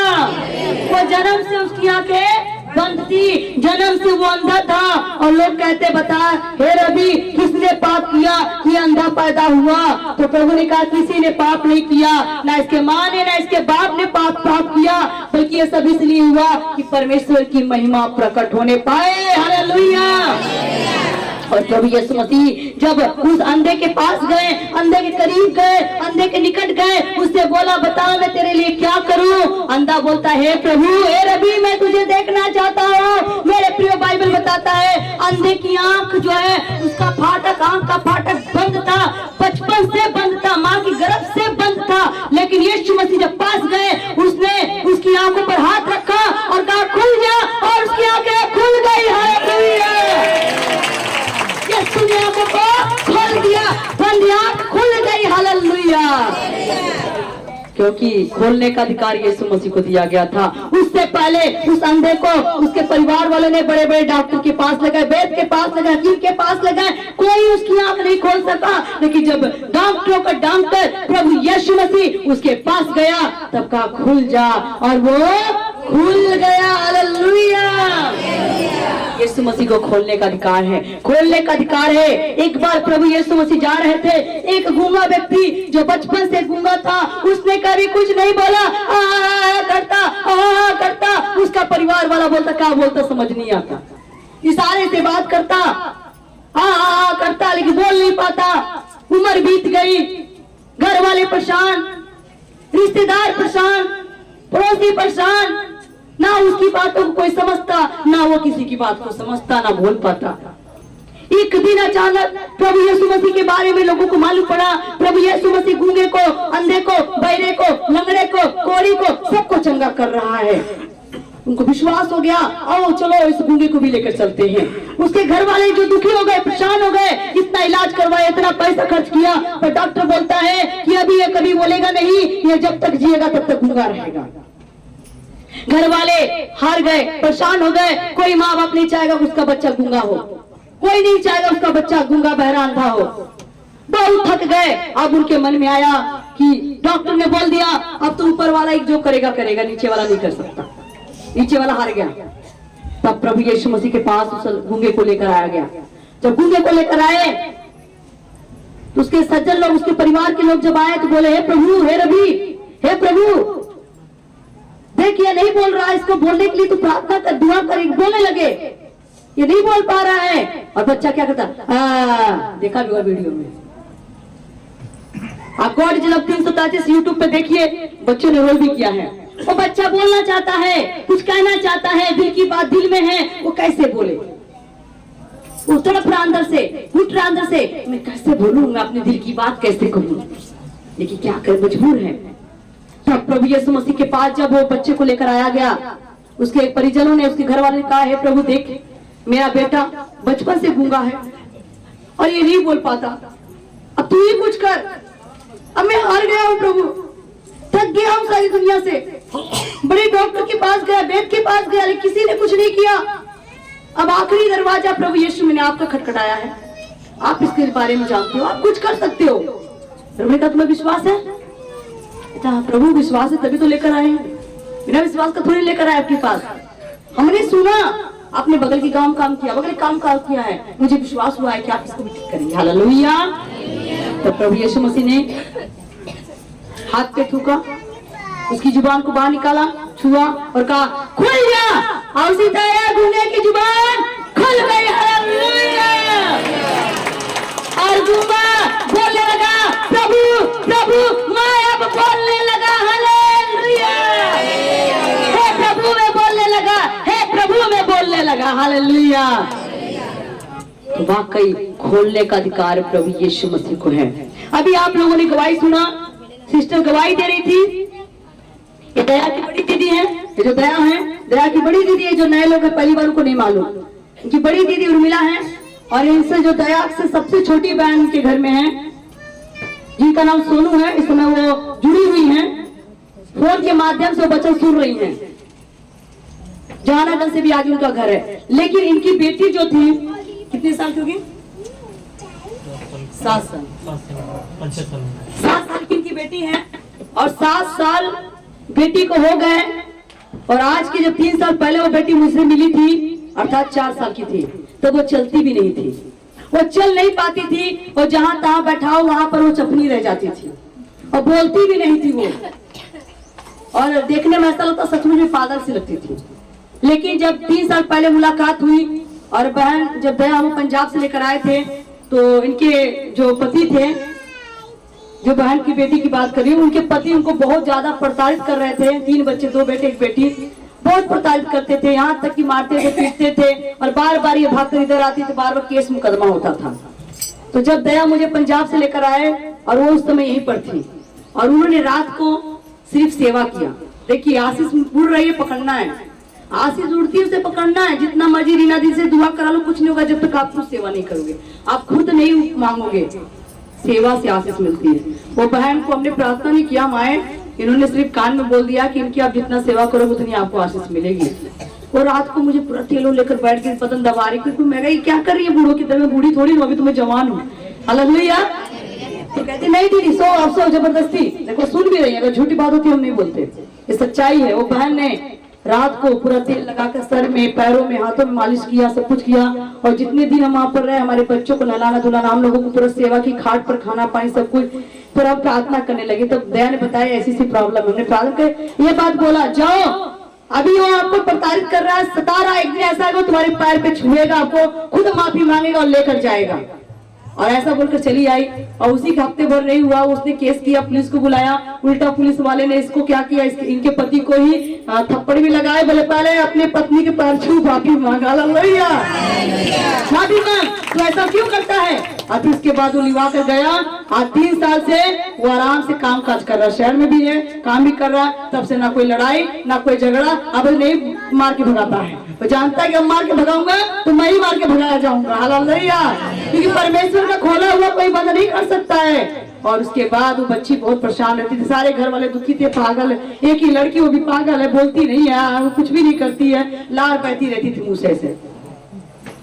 S1: वो जन्म से उसकी आंखें बंद थी, जन्म से वो अंधा था। और लोग कहते, बता हे रबी, किसने पाप किया कि अंधा पैदा हुआ? तो प्रभु ने कहा किसी ने पाप नहीं किया, ना इसके माँ ने ना इसके बाप ने पाप किया, बल्कि ये सब इसलिए हुआ कि परमेश्वर की महिमा प्रकट होने पाए। हालेलुया। और प्रभु यीशु मसीह जब उस अंधे के पास गए, अंधे के करीब गए, अंधे के निकट गए, उससे बोला, बता मैं तेरे लिए क्या करूं? अंधा बोलता, हे प्रभु, हे रबी, मैं तुझे देखना चाहता हूँ। मेरे प्रिय बाइबल बताता है अंधे की आंख जो है उसका फाटक, आंख का फाटक बंद था, बचपन से बंद था, माँ की गर्भ से बंद था। लेकिन यीशु मसीह जब पास गए, उसने उसकी आंखों पर हाथ रखा और कहा खुल जा, और उसकी आंखें खुल गई। हालेलुया। यीशु ने आंखों को खोल दिया, बंद आंख खुल गई। हालेलुया। क्योंकि खोलने का अधिकार यीशु मसीह को दिया गया था। उससे पहले उस अंधे को उसके परिवार वालों ने बड़े बड़े डॉक्टर के पास लगाए, वैद्य के पास लगाए, हकीम के पास लगाए, कोई उसकी आंख नहीं खोल सका। लेकिन जब डॉक्टरों का डॉक्टर प्रभु यीशु मसीह उसके पास गया, तब कहा खुल जा, और वो खुल गया। हालेलुया। यीशु मसीह को खोलने का अधिकार है, खोलने का अधिकार है। एक बार प्रभु यीशु मसीह जा रहे थे, एक गूंगा व्यक्ति जो बचपन से गूंगा था, उसने कभी कुछ नहीं बोला, करता। उसका परिवार वाला बोलता, क्या बोलता समझ नहीं आता, इशारे से बात करता, करता, लेकिन बोल नहीं पाता। उम्र बीत गई, घर वाले परेशान, रिश्तेदार परेशान, पड़ोसी परेशान, ना उसकी बातों को कोई समझता, ना वो किसी की बात को समझता, ना बोल पाता। एक दिन अचानक प्रभु यीशु मसीह के बारे में लोगों को मालूम पड़ा। प्रभु यीशु मसीह गूंगे को, अंधे को, बहरे को, लंगड़े को, कोढ़ी को, सबको चंगा कर रहा है। उनको विश्वास हो गया, आओ चलो इस गूंगे को भी लेकर चलते हैं। उसके घर वाले जो दुखी हो गए, परेशान हो गए, इतना इलाज करवाया, इतना पैसा खर्च किया, पर डॉक्टर बोलता है कि अभी ये कभी बोलेगा नहीं, ये जब तक जिएगा तब तक गूंगा रहेगा। घर वाले हार गए, परेशान हो गए। कोई माँ बाप नहीं चाहेगा उसका बच्चा गूंगा हो, कोई नहीं चाहेगा उसका बच्चा गूंगा बहरा अंधा हो। बहुत थक गए। अब उनके मन में आया कि डॉक्टर ने बोल दिया अब तो ऊपर वाला एक जो करेगा करेगा, नीचे वाला नहीं कर सकता, नीचे वाला हार गया। तब प्रभु यीशु मसीह के पास उस गूंगे को लेकर आया गया। जब गूंगे को लेकर आए तो उसके सज्जन लोग, उसके परिवार के लोग जब आए तो बोले, हे प्रभु, हे रबी, हे प्रभु, देख ये नहीं बोल रहा, इसको बोलने के लिए तो प्रार्थना कर, दुआ कर। बोलने लगे, ये नहीं बोल पा रहा है। और बच्चा क्या करता, देखा भी होगा वीडियो में, आप गॉड जलब 333 यूट्यूब पे देखिए, बच्चों ने रोल भी किया है। वो बच्चा बोलना चाहता है, कुछ कहना चाहता है, दिल की बात दिल में है, वो कैसे बोले, वो तड़प रहा अंदर से, घुट रहा अंदर से, मैं कैसे बोलूं, मैं अपने दिल की बात कैसे कहूं, लेकिन क्या कर, मजबूर है। तब प्रभु यीशु मसीह के पास जब वो बच्चे को लेकर आया गया, उसके परिजनों ने, उसके घर वाले ने कहा, हे प्रभु देख, मेरा बेटा बचपन से गूंगा है और ये नहीं बोल पाता, अब तू ही कुछ कर, अब मैं हार गया हूँ प्रभु, थक गया हूँ सारी दुनिया से, बड़े डॉक्टर के पास गया, वैद्य के पास गया, लेकिन किसी ने कुछ नहीं किया। अब आखिरी दरवाजा प्रभु यीशु मैंने आपका खटखटाया है, आप इसके बारे में जानते हो, आप कुछ कर सकते हो। प्रभु ने कहा तुम्हें विश्वास है? प्रभु विश्वास है तभी तो लेकर आए हैं, बिना विश्वास का थोड़ी लेकर आए आपके पास। हमने सुना आपने बगल की गांव काम किया, बगल काम किया है, मुझे विश्वास हुआ है कि आप इसको भी ठीक करेंगे। हालेलुया। तो प्रभु यीशु मसीह ने हाथ पे थूका, उसकी जुबान को बाहर निकाला, छुआ और कहा खुल जा, और उसी तरह गूंगे की जुबान खुल गई। हालेलुया। और गूंगा बोलने लगा, प्रभु प्रभु मैं अब बोलने लगा। हालेलुया। हे प्रभु मैं बोलने लगा, हे प्रभु मैं बोलने लगा। हालेलुया। तो वाकई खोलने का अधिकार प्रभु यीशु मसीह को है। अभी आप लोगों ने गवाही सुना, सिस्टर गवाही दे रही थी, ये दया की बड़ी दीदी है, ये जो दया है, दया की बड़ी दीदी है, जो नए लोग हैं पहली बार उनको नहीं मालूम, इनकी बड़ी दीदी उर्मिला है, और इनसे जो दया से सबसे छोटी बहन के घर में है, जिनका नाम सोनू है, इस समय वो जुड़ी हुई है, फोन के माध्यम से वो वचन सुन रही है, जहानागंज से भी आगे उनका घर है। लेकिन इनकी बेटी जो थी, कितने साल की होगी? 7 साल, 7 साल की इनकी बेटी है, और 7 साल बेटी को हो गए, और आज के जब 3 साल पहले वो बेटी मुझसे मिली थी, अर्थात 4 साल की थी, तो वो चलती भी नहीं थी, वो चल नहीं पाती थी, और जहां तहां बैठाओ वहां पर वो चपनी रह जाती थी, और बोलती भी नहीं थी वो, और देखने में ऐसा लगता सचमुच में पागल सी लगती थी। लेकिन जब 3 साल पहले मुलाकात हुई, और बहन जब दया वो पंजाब से लेकर आए थे, तो इनके जो पति थे, जो बहन की बेटी की बात करी, उनके पति उनको बहुत ज्यादा प्रताड़ित कर रहे थे, 3 बच्चे 2 बेटे 1 बेटी, बहुत प्रताड़ित करते थे, यहाँ तक कि मारते थे, पीटते थे, और बार बार ये भागकर इधर आती थी, बार बार केस मुकदमा होता था। तो जब दया मुझे पंजाब से लेकर आए, और वो उस समय यहीं पर थी, और उन्होंने रात को सिर्फ सेवा किया। देखिए आशीष उड़ रही है, पकड़ना है, आशीष उड़ती है उसे पकड़ना है, जितना मर्जी रीना दी से दुआ करा लो, कुछ नहीं होगा जब तक आप खुद सेवा नहीं करोगे, आप खुद नहीं मांगोगे, सेवा से आशीष मिलती है। वो बहन को हमने प्रार्थना नहीं किया माए, इन्होंने सिर्फ कान में बोल दिया कि इनकी आप जितना सेवा करोगे उतनी आपको आशीष मिलेगी। और रात को मुझे पूरा तेलों लेकर बैठ के बदन दबा रही, क्योंकि मैं कही क्या कर रही है बूढ़ों की तरह, बूढ़ी थोड़ी हूँ, अभी तो मैं जवान हूँ। हालेलुया। तो कहती नहीं दीदी सो, अब सो, जबरदस्ती। देखो सुन भी रही है, अगर झूठी बात होती हम नहीं बोलते, ये सच्चाई है। वो बहन ने रात को पूरा तेल लगाकर सर में, पैरों में, हाथों में मालिश किया, सब कुछ किया, और जितने दिन हम वहाँ पर रहे, हमारे बच्चों को नहलाना धुलाना, हम लोगों को पूरा सेवा की, खाट पर खाना पानी सब कुछ, फिर हम प्रार्थना करने लगे। तब दया ने बताया ऐसी सी प्रॉब्लम, हमने प्रार्थना कर ये बात बोला, जाओ अभी वो आपको प्रताड़ित कर रहा है, सता रहा है, एक दिन ऐसा है वो तुम्हारे पैर पे छुएगा, आपको खुद माफी मांगेगा और लेकर जाएगा। और ऐसा बोलकर चली आई, और उसी के हफ्ते भर नहीं हुआ, उसने केस किया, पुलिस को बुलाया, उल्टा पुलिस वाले ने इसको क्या किया, इनके पति को ही थप्पड़ भी लगाए, बोले पहले अपने पत्नी के पैर छू माफी मांगा। हालेलुया। माफी मांग, तो ऐसा क्यों करता है? और इसके बाद वो लिवा कर गया, और 3 साल से वो आराम से काम काज कर रहा, शहर में भी है, काम भी कर रहा, तब से ना कोई लड़ाई ना कोई झगड़ा, अब नहीं मार के भगाता है, वो जानता है कि अब मार के भगाऊंगा तो मैं ही मार के भगाया जाऊंगा। हालेलुया। क्योंकि परमेश्वर का खोला हुआ कोई बंद नहीं कर सकता है। और उसके बाद वो बच्ची बहुत परेशान रहती थी, सारे घर वाले दुखी थे, पागल है, एक ही लड़की वो भी पागल है, बोलती नहीं है, वो कुछ भी नहीं करती है, लार बहती रहती थी मुंह से।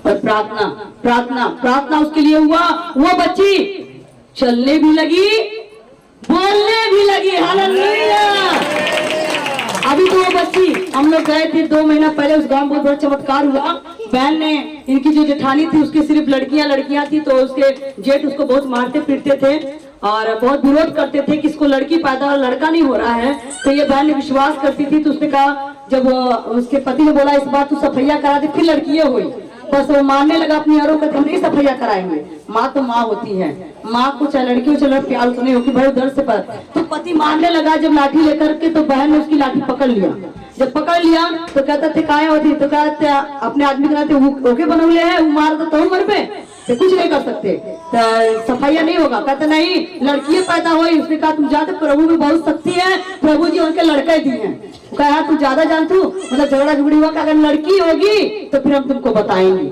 S1: और प्रार्थना प्रार्थना प्रार्थना उसके लिए हुआ, वो बच्ची चलने भी लगी, बोलने भी लगी। हालेलुया। अभी तो वो बच्ची, हम लोग गए थे 2 महीना पहले, उस गांव में बहुत बड़ा चमत्कार हुआ। बहन ने, इनकी जो जेठानी थी उसकी सिर्फ लड़कियां थी, तो उसके जेठ उसको बहुत मारते पीटते थे और बहुत विरोध करते थे कि इसको लड़की पैदा और लड़का नहीं हो रहा है। तो ये बहन ने विश्वास करती थी, तो उसने कहा, जब उसके पति ने बोला इस बार तू सफैया करा दे, फिर लड़की हुई, बस वो मारने लगा अपनी औरों को, हम नहीं सफाइया कराएंगे। माँ तो माँ होती है, माँ को चाहे लड़की हो चाहे प्यार तो नहीं होगी भाई उधर से पर। तो पति मारने लगा जब लाठी लेकर के, तो बहन ने उसकी लाठी पकड़ लिया। जब पकड़ लिया तो कहता थे काय होती, तो कहते अपने आदमी कहते ओके बनौले है, वो मार तो मर पे तो कुछ नहीं कर सकते, तो सफाइया नहीं होगा। कहते नहीं लड़की पैदा हुई। उसने कहा तुम जाते, प्रभु में बहुत शक्ति है, प्रभु जी उनके लड़के दिए हैं। कहा तू ज्यादा जानतू, मतलब झगड़ा झगड़ी हुआ कि अगर लड़की होगी तो फिर हम तुमको बताएंगे।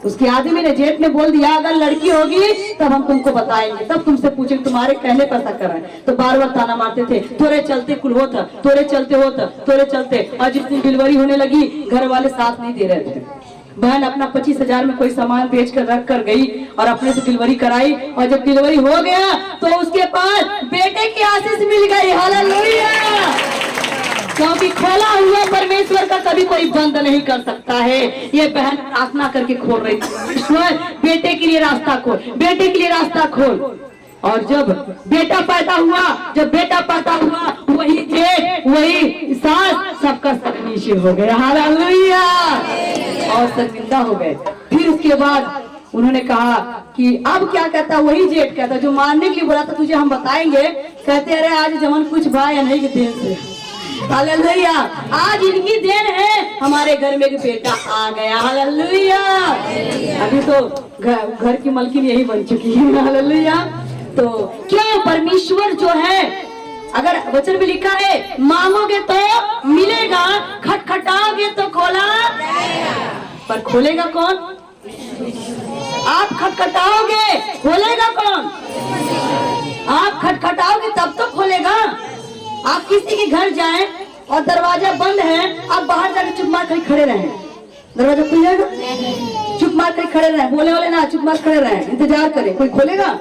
S1: उसके आदमी ने जेठ ने बोल दिया अगर लड़की होगी तब हम तुमको बताएंगे, तब तुमसे पूछेंगे तुम्हारे कहने पर ऐसा कर रहे हैं। तो बार बार ताना मारते थे, तोरे चलते कुल होता, तोरे चलते होता, तोरे चलते। और जिस दिन डिलीवरी होने लगी घर वाले साथ नहीं दे रहे थे। बहन अपना 25,000 में कोई सामान बेच कर रख कर गई और अपने से डिलीवरी कराई। और जब डिलीवरी हो गया तो उसके पास बेटे की आशीष मिल गई। हालेलुया! क्योंकि खोला हुआ परमेश्वर का कभी कोई बंद नहीं कर सकता है। ये बहन प्रार्थना करके खोल रही थी, ईश्वर बेटे के लिए रास्ता खोल, बेटे के लिए रास्ता खोल। और जब बेटा पैदा हुआ, जब बेटा पैदा हुआ, वही जेठ वही सास सबका सब नीचे हो गया। हालेलुया! और शर्मिंदा हो गए। फिर उसके बाद उन्होंने कहा कि अब क्या कहता, वही जेठ कहता जो मारने के लिए बोला था तुझे हम बताएंगे। कहते अरे आज जमन कुछ भाई नहीं के देन से। हालेलुया! आज इनकी देन है, हमारे घर में एक बेटा आ गया। हालेलुया! अभी तो घर की मलकिन यही बन चुकी है। हालेलुया! तो क्यों परमेश्वर जो है, अगर वचन में लिखा है मांगोगे तो मिलेगा, खटखटाओगे तो खोला, पर खोलेगा कौन? आप खटखटाओगे, खोलेगा कौन? आप खटखटाओगे तब तो खोलेगा। आप किसी के घर जाएं और दरवाजा बंद है, आप बाहर जाकर चुप मार कर खड़े रहें, दरवाजा खुल जाएगा? चुप मार कर खड़े रहें, बोले बोले ना, चुप मार खड़े रहें, इंतजार करें, कोई खोलेगा?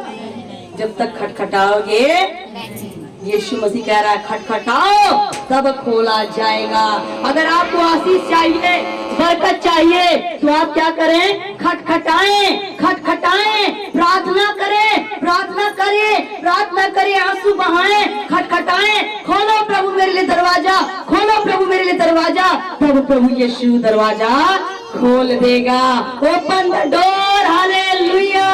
S1: जब तक खटखटाओगे, यीशु मसीह कह रहा है खटखटाओ तब खोला जाएगा। अगर आपको आशीष चाहिए, बरकत चाहिए, तो आप क्या करें? खटखटाएं, खटखटाएं, प्रार्थना करें, प्रार्थना करें, प्रार्थना करें, आंसू बहाएं, खटखटाएं। खोलो प्रभु मेरे लिए दरवाजा, खोलो प्रभु मेरे लिए दरवाजा। प्रभु यीशु दरवाजा खोल देगा। Open the door. Hallelujah!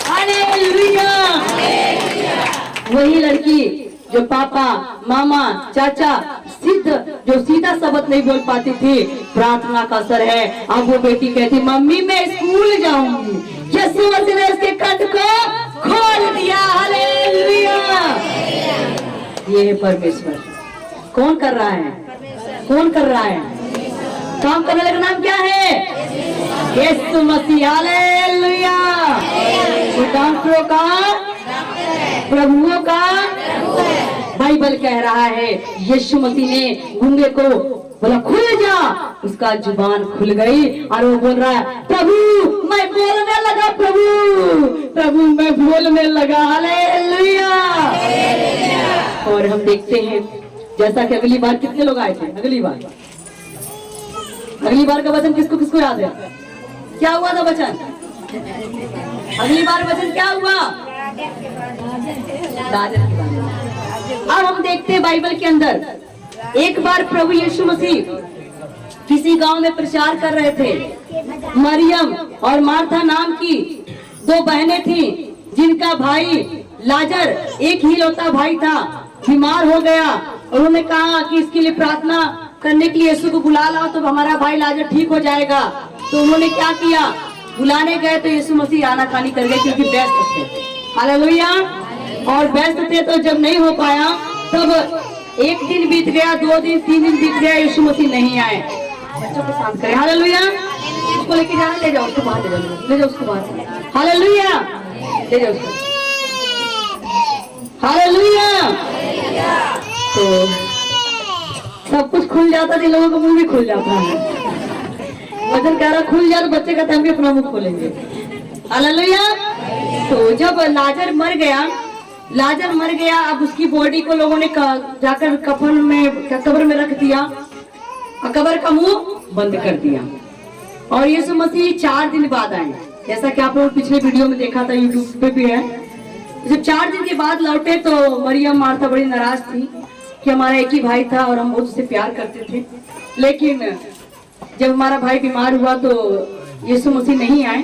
S1: Hallelujah! वही लड़की जो पापा मामा चाचा सिद्ध जो सीधा शब्द नहीं बोल पाती थी, प्रार्थना का असर है। अब वो बेटी कहती मम्मी मैं स्कूल जाऊंगी। यीशु मसीह ने उसके कंठ को खोल दिया। हालेलुया! ये है परमेश्वर। कौन कर रहा है? कौन कर रहा है? काम करने वाले का नाम क्या है? यीशु मसीह। हालेलुया! डॉक्टरों का, प्रभुओं का, बाइबल कह रहा है यीशु मसीह ने गूंगे को बोला खुल जा, उसका जुबान खुल गई और वो बोल रहा है प्रभु मैं बोलने लगा, प्रभु मैं बोलने लगा। हालेलुया! और हम देखते हैं जैसा कि अगली बार कितने लोग आए थे? अगली बार का वचन किसको किसको याद है? क्या हुआ था वचन? अगली बार वचन क्या हुआ? अब हम देखते हैं बाइबल के अंदर एक बार प्रभु यीशु मसीह किसी गांव में प्रचार कर रहे थे। मरियम और मार्था नाम की दो बहनें थी जिनका भाई लाजर, एक ही लौता भाई था, बीमार हो गया। उन्होंने कहा कि इसके लिए प्रार्थना करने के लिए यीशु को बुला लाओ तो हमारा भाई लाजर ठीक हो जाएगा। तो उन्होंने क्या किया? बुलाने गए तो यीशु मसीह आनाकानी कर गए क्योंकि व्यस्त थे। हालेलुया! और व्यस्त थे तो जब नहीं हो पाया तब एक दिन बीत गया, 2 दिन 3 दिन बीत गया, यीशु मसीह नहीं आए। बच्चों को शांत करें। हालेलुया! उसको लेके जाना, ले जाओ उसको बाहर, ले जाओ उसको बाहर। हालेलुया! ले जाओ उसको। हालेलुया! तो सब कुछ खुल जाता है, लोगों का मुंह भी खुल जाता है। वचन कह रहा खुल जाए तो बच्चे कहते हम भी अपना मुंह खोलेंगे। हालेलुया! तो जब लाजर मर गया, अब उसकी बॉडी को लोगों ने जाकर कफन में, कब्र में रख दिया और कब्र का मुंह बंद कर दिया। और यीशु मसीह 4 दिन बाद आए, जैसा कि आप लोग पिछले वीडियो में देखा था, यूट्यूब पे भी है। जब 4 दिन के बाद लौटे तो मरियम मार्था बड़ी नाराज थी कि हमारा एक ही भाई था और हम बहुत उससे प्यार करते थे, लेकिन जब हमारा भाई बीमार हुआ तो यीशु मसीह नहीं आए,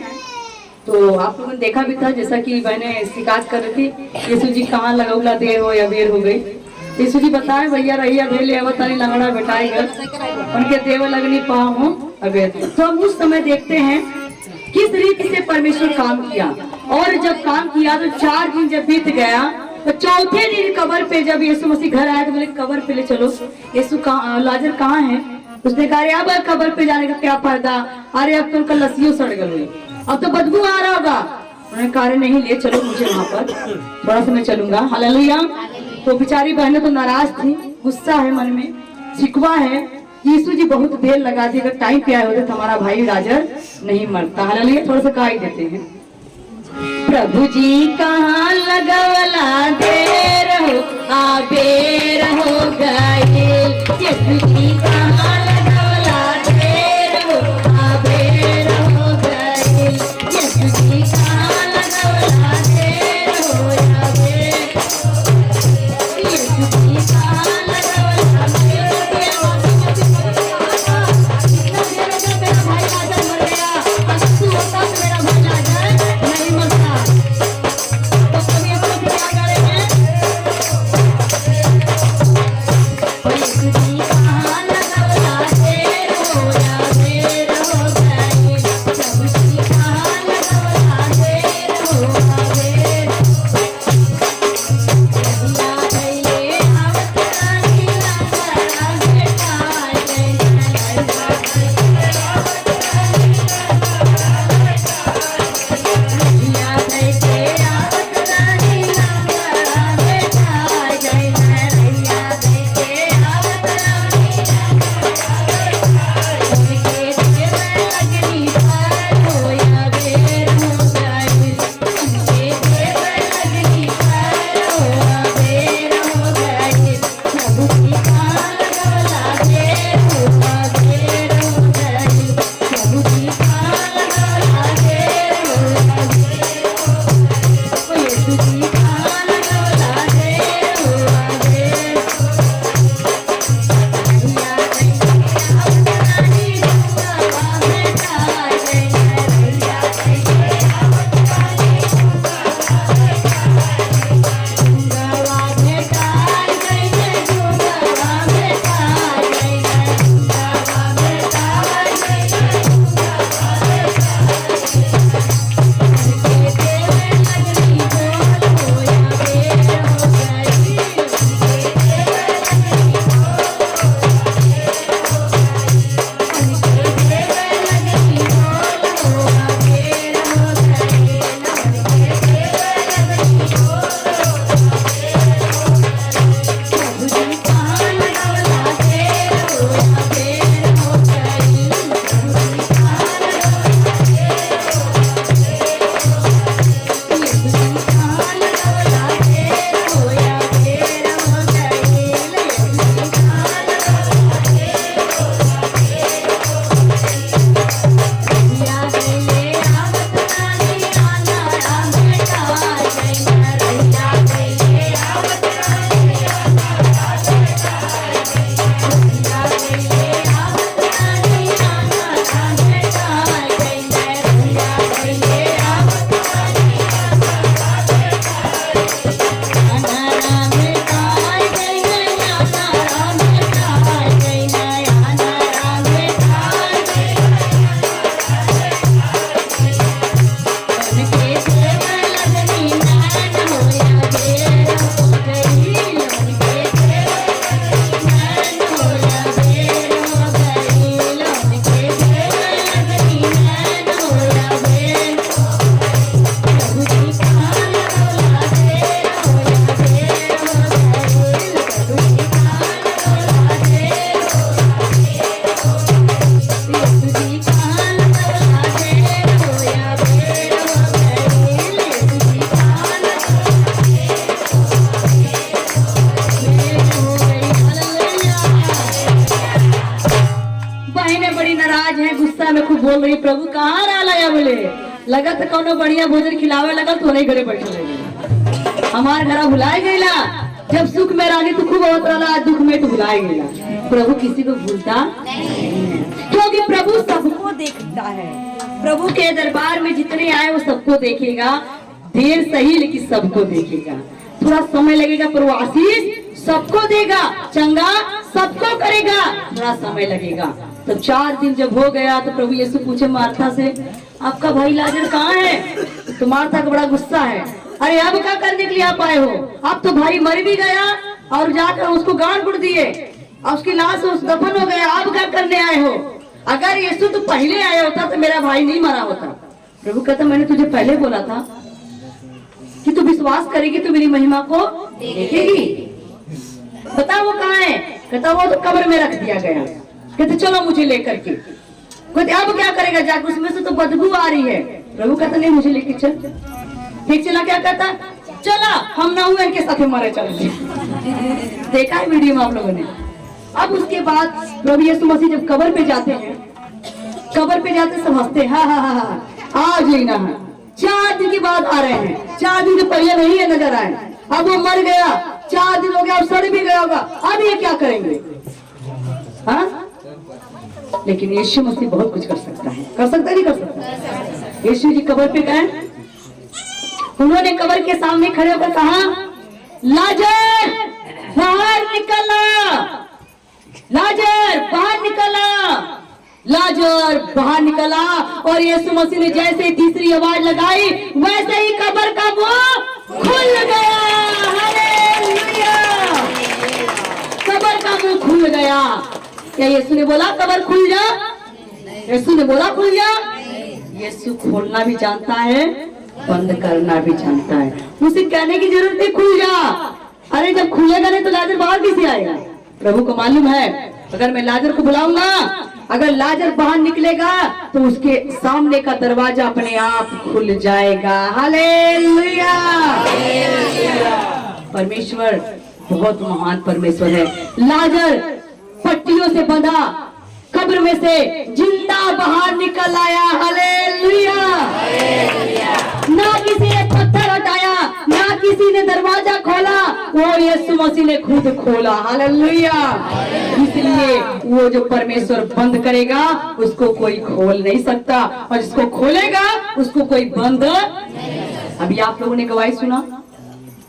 S1: तो आप लोगों ने देखा भी था, जैसा कि मैंने शिकायत कर रही थी, यीशु जी कहाँ लगौला देर हो या बेर हो गई। यीशु जी बताए भैया रहिया भेले अब तारी लंगड़ा बेटाई घर उनके देव लगनी पाऊँ अबे। तो हम उस समय देखते हैं किस रीति से परमेश्वर काम किया, और जब काम किया तो 4 दिन जब बीत गया तो चौथे दिन कब्र पे जब यीशु मसीह घर आया तो बोले कब्र पे ले चलो, यीशु कहाँ, लाजर कहाँ है? उसने कहा अब कब्र पे जाने का क्या फायदा, अरे अब तो उनका लस्सियों सड़ गई, अब तो बदबू आ रहा होगा। उन्होंने कहा नहीं ले चलो मुझे वहां पर, थोड़ा सा मैं चलूंगा। हालेलुया। तो बेचारी बहनें तो नाराज थी, गुस्सा है मन में, शिकवा है। यीशु जी बहुत देर लगा दी, अगर टाइम पे आए होते तो हमारा भाई लाजर नहीं मरता। हालेलुया। थोड़ा सा गा ही देते हैं। प्रभु जी कहाँ लगवला देर हो आबेर हो गए, यीशु जी कहाँ लगवला देर हो आबेर हो गए, यीशु जी कहाँ लगवला देर हो आबेर, यीशु जी कहाँ लगवला देर हो मेरा भाई लाजर मर गया, अगर तू होता तो मेरा भाई लाजर नहीं मरता। तो कभी हम लोग क्या करेंगे? यीशु जी कहाँ लगवला देर हो या देर हो गई, प्रभु जी कहाँ लगवला देर हो या देर, रहिया गइले आवत रानी लंगड़ा बेटाई गइले, रहिया गइले आवत रानी रहिया गइले आवत रानी लंगड़ा बेटाई गइले, रहिया गइले आवत रानी उनके देव लगनी पार हो या बेर हो गई, उनके देव लगनी पार हो या बेर हो गई, प्रभु जी कहाँ लगवला देर हो या बेर हो गई, प्रभु जी कहाँ लगवला देर हो या बेर हो गई, यीशु जी कहाँ लगवला देर हो या बेर रहिया गइले आवत रानी लंगड़ा बेटाई गइले, रहिया गइले आवत रानी जुगवा बेटाई गइले, जुगवा बेटाई गइले, जुगवा बेटाई गइले, जुगवा उनके देव लगनी बोल हो या बेर हो गई, उनके देव लगनी उनके देव लगनी बोल हो या बेर हो गई, उनके देव लगनी बोल प्रभु जी कहाँ लगवला देर हो या बेर हो गई, प्रभु जी कहाँ लगवला देर हो यीशु जी कहाँ लगवला देर हो या बेर हो गई, यीशु जी कहाँ लगवला देर हो रहिया गइले आवत रानी लंगड़ा बेटाई गइले, रहिया गइले आवत रानी लंगड़ा बेटाई गइले, रहिया गइले आवत रानी लंगड़ा बेटाई गइले, रहिया गइले आवत रानी अनारा बेटाई गइले, अनारा बेटाई गइले, अनारा बेटाई गइले, उनके देव लगनी नैन हो या बेर हो गई, उनके देव लगनी नैन हो या बेर हो गई, उनके देव लगनी नैन हो या बेर, प्रभु जी कहाँ लगवला देर हो या बेर हो गई, प्रभु जी कहाँ लगवला देर हो या बेर हो गई, यीशु जी कहाँ लगवला देर हो या बेर हो गई, यीशु जी कहाँ लगवला देर हो गई। हालेलुया। बहनें बड़ी नाराज हैं, गुस्सा में खूब बोल रही, प्रभु कहाँ रहा या बोले लगा तो कौनो बढ़िया भोजन खिलावे लगा तो नहीं घरे बैठे लगे, हमारे घर भुलाए गईला, जब सुख में रानी तो खूब होत रहा, दुख में तो भुलाए गईला। प्रभु किसी को भूलता नहीं है, क्योंकि प्रभु सबको देखता है। प्रभु के दरबार में जितने आए वो सबको देखेगा, देर सही लेकिन सबको देखेगा। थोड़ा समय लगेगा पर वो आशीष सबको देगा, चंगा सबको करेगा, थोड़ा समय लगेगा। तो 4 दिन जब हो गया तो प्रभु यीशु पूछे मार्था से, आपका भाई लाजर कहाँ है? तो मार्था का बड़ा गुस्सा है, अरे अब क्या करने के लिए आप आए हो? अब तो भाई मर भी गया और जाकर उसको गाड़ गुड़ दिए और उसकी लाश उस दफन हो गया, आप क्या करने आए हो? अगर यीशु तो पहले आया होता तो मेरा भाई नहीं मरा होता। प्रभु कहता मैंने तुझे पहले बोला था कि तू विश्वास करेगी तो मेरी महिमा को देखेगी। बता वो कहाँ है? कहता वो तो कब्र में रख दिया गया। कहते चलो मुझे लेकर के। कहते अब क्या करेगा जाकर? उसमें से तो बदबू आ रही है। प्रभु कहता नहीं मुझे लेके चल। ठीक चला? क्या कहता? चला, हम ना हुए इनके साथ हमारे चलते। देखा है वीडियो में आप लोगों ने। अब उसके बाद प्रभु यीशु मसीह जब कब्र पे जाते हैं, कब्र पे जाते सब हंसते हैं, हाँ हाँ हाँ आज ही ना है। 4 दिन के बाद आ रहे हैं, 4 दिन के पहले नहीं है नजर आए। अब वो मर गया, 4 दिन हो गया और सड़ भी गया होगा, अब ये क्या करेंगे? हाँ? लेकिन यीशु मसीह बहुत कुछ कर सकता है। कर सकता है नहीं कर सकता? यीशु जी कब्र पे गए, उन्होंने कब्र के सामने खड़े होकर कहा लाजर बाहर निकला, लाजर बाहर निकला, लाजर बाहर निकला। और यीशु मसीह ने जैसे तीसरी आवाज लगाई वैसे ही कब्र का मुंह खुल गया। हालेलुया! कब्र का मुंह खुल गया। क्या यीशु ने बोला कब्र खुल जा? यीशु ने बोला खुल जा? यीशु खोलना भी जानता है, बंद करना भी जानता है। उसे कहने की जरूरत नहीं खुल जा। अरे जब खुलेगा नहीं तो लाजर बाहर कैसे आएगा? प्रभु को मालूम है अगर मैं लाजर को बुलाऊंगा, अगर लाजर बाहर निकलेगा तो उसके सामने का दरवाजा अपने आप खुल जाएगा। हालेलुया! परमेश्वर बहुत महान परमेश्वर है। लाजर पट्टियों से बंधा कब्र में से जिंदा बाहर निकल आया। हालेलुया! ना किसी ने पत्थर हटाया, ना किसी ने दरवाजा खोला, वो यीशु मसीह ने खुद खोला। हालेलुया! इसलिए वो जो परमेश्वर बंद करेगा उसको कोई खोल नहीं सकता, और जिसको खोलेगा उसको कोई बंद। अभी आप लोगों ने गवाही सुना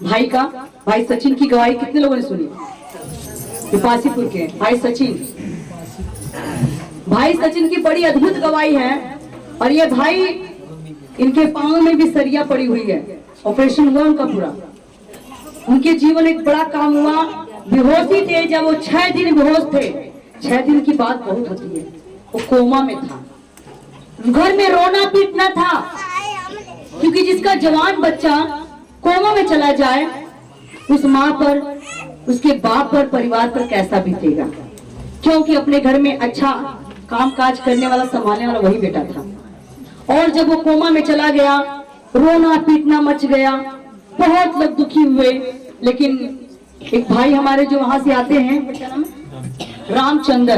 S1: भाई का, भाई सचिन की गवाही कितने लोगों ने सुनी? पिपासीपुर के भाई सचिन, भाई सचिन की बड़ी अद्भुत गवाही है। और ये भाई, इनके पांव में भी सरिया पड़ी हुई है, ऑपरेशन हुआ उनका पूरा। उनके जीवन एक बड़ा काम हुआ। बेहोशी थे, जब वो 6 दिन बेहोश थे, 6 दिन की बात बहुत होती है, वो कोमा में था। घर में रोना पीटना था, क्योंकि जिसका जवान बच्चा कोमा में चला जाए उस माँ पर, उसके बाप पर, परिवार पर कैसा बीतेगा। क्योंकि अपने घर में अच्छा काम काज करने वाला, संभालने वाला वही बेटा था। और जब वो कोमा में चला गया, रोना पीटना मच गया, बहुत लोग दुखी हुए। लेकिन एक भाई हमारे जो वहां से आते हैं, रामचरण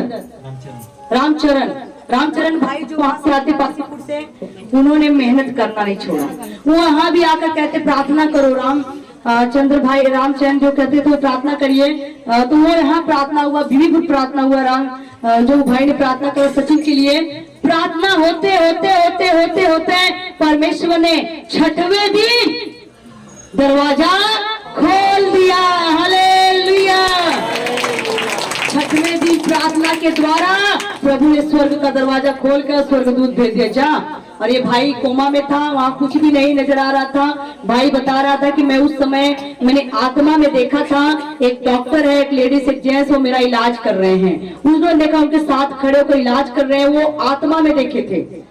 S1: भाई जो वहां से आते पासीपुर से, उन्होंने मेहनत करना नहीं छोड़ा। वो वहां भी आकर कहते प्रार्थना करो, रामचंद्र भाई, रामचंद्र जो कहते थे प्रार्थना करिए। तो वो यहाँ प्रार्थना हुआ, भी प्रार्थना हुआ। राम जो भाई ने प्रार्थना करा सचिन के लिए, प्रार्थना होते होते होते होते होते परमेश्वर ने 6वें दिन दरवाजा खोल दिया। हालेलुया! 6वें दिन प्रार्थना के द्वारा प्रभु ने स्वर्ग का दरवाजा खोल कर स्वर्गदूत भेज दिया जा। और ये भाई कोमा में था, वहाँ कुछ भी नहीं नजर आ रहा था। भाई बता रहा था कि मैं उस समय मैंने आत्मा में देखा था, एक डॉक्टर है, एक लेडीज, एक जेंट्स, वो मेरा इलाज कर रहे हैं। उन्होंने देखा उनके साथ खड़े होकर इलाज कर रहे हैं, वो आत्मा में देखे थे,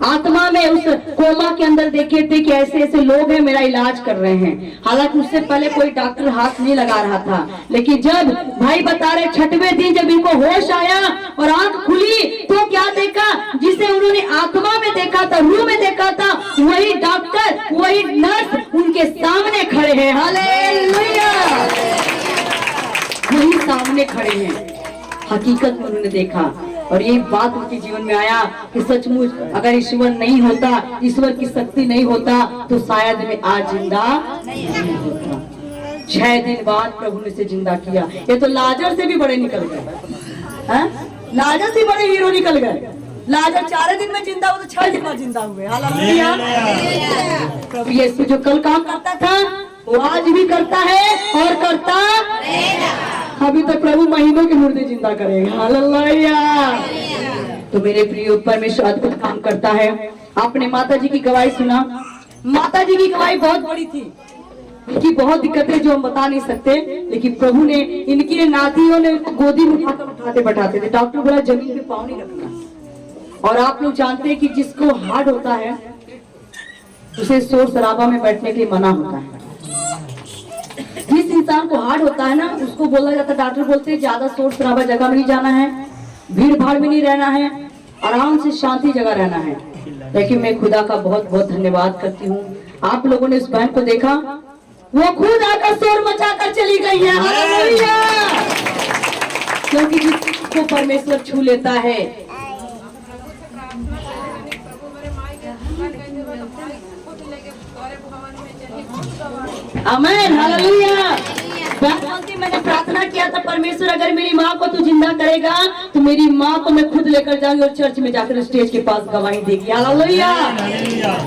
S1: आत्मा में उस कोमा के अंदर देखे थे कि ऐसे ऐसे लोग हैं, मेरा इलाज कर रहे हैं। हालांकि उससे पहले कोई डॉक्टर हाथ नहीं लगा रहा था। लेकिन जब भाई बता रहे 6वें दिन जब इनको होश आया और आंख खुली तो क्या देखा? जिसे उन्होंने आत्मा में देखा था, रूह में देखा था, वही डॉक्टर, वही नर्स उनके सामने खड़े हैं। हालेलुया! वही सामने खड़े हैं, हकीकत में उन्होंने देखा। और ये बात उनके जीवन में आया कि सचमुच अगर ईश्वर नहीं होता, ईश्वर की शक्ति नहीं होता तो शायद मैं आज जिंदा नहीं होता। 6 दिन बाद प्रभु ने इसे जिंदा किया। ये तो लाजर से भी बड़े निकल गए, लाजर से बड़े हीरो निकल गए। लाजर 4 दिन में जिंदा हुआ तो 6 दिन बाद जिंदा हुए। हालेलुया। प्रभु यीशु जो कल काम करता था वो आज भी करता है और करता अभी तक प्रभु महीनों के मुर्दे जिंदा करेगा। हालेलुया। तो मेरे प्रिय परमेश्वर अद्भुत काम करता है। आपने माता जी की गवाही सुना। माता जी की गवाही बहुत बड़ी थी, इनकी बहुत दिक्कतें जो हम बता नहीं सकते, लेकिन प्रभु ने इनकी नातियों ने गोदी में उठाकर उठाते बैठाते थे। डॉक्टर बोला जमीन पे पाँव नहीं रखना। और आप लोग जानते हैं कि जिसको हार्ट होता है उसे शोर शराबा में बैठने के लिए मना होता है। जिस इंसान को हार्ट होता है ना उसको बोला जाता है, डॉक्टर बोलते हैं ज्यादा शोर शराबा जगह में नहीं जाना है, भीड़ भाड़ में नहीं रहना है, आराम से शांति जगह रहना है। लेकिन मैं खुदा का बहुत बहुत धन्यवाद करती हूँ। आप लोगों ने इस बहन को देखा, वो खुद आकर शोर मचा कर चली गई है। हालेलुया। क्योंकि जिसको परमेश्वर छू लेता है आमीन। हालेलुया। मैंने प्रार्थना किया था, परमेश्वर अगर मेरी माँ को तू जिंदा करेगा तो मेरी माँ को मैं खुद लेकर जाऊंगी और चर्च में जाकर स्टेज के पास गवाही देगी। हालेलुया।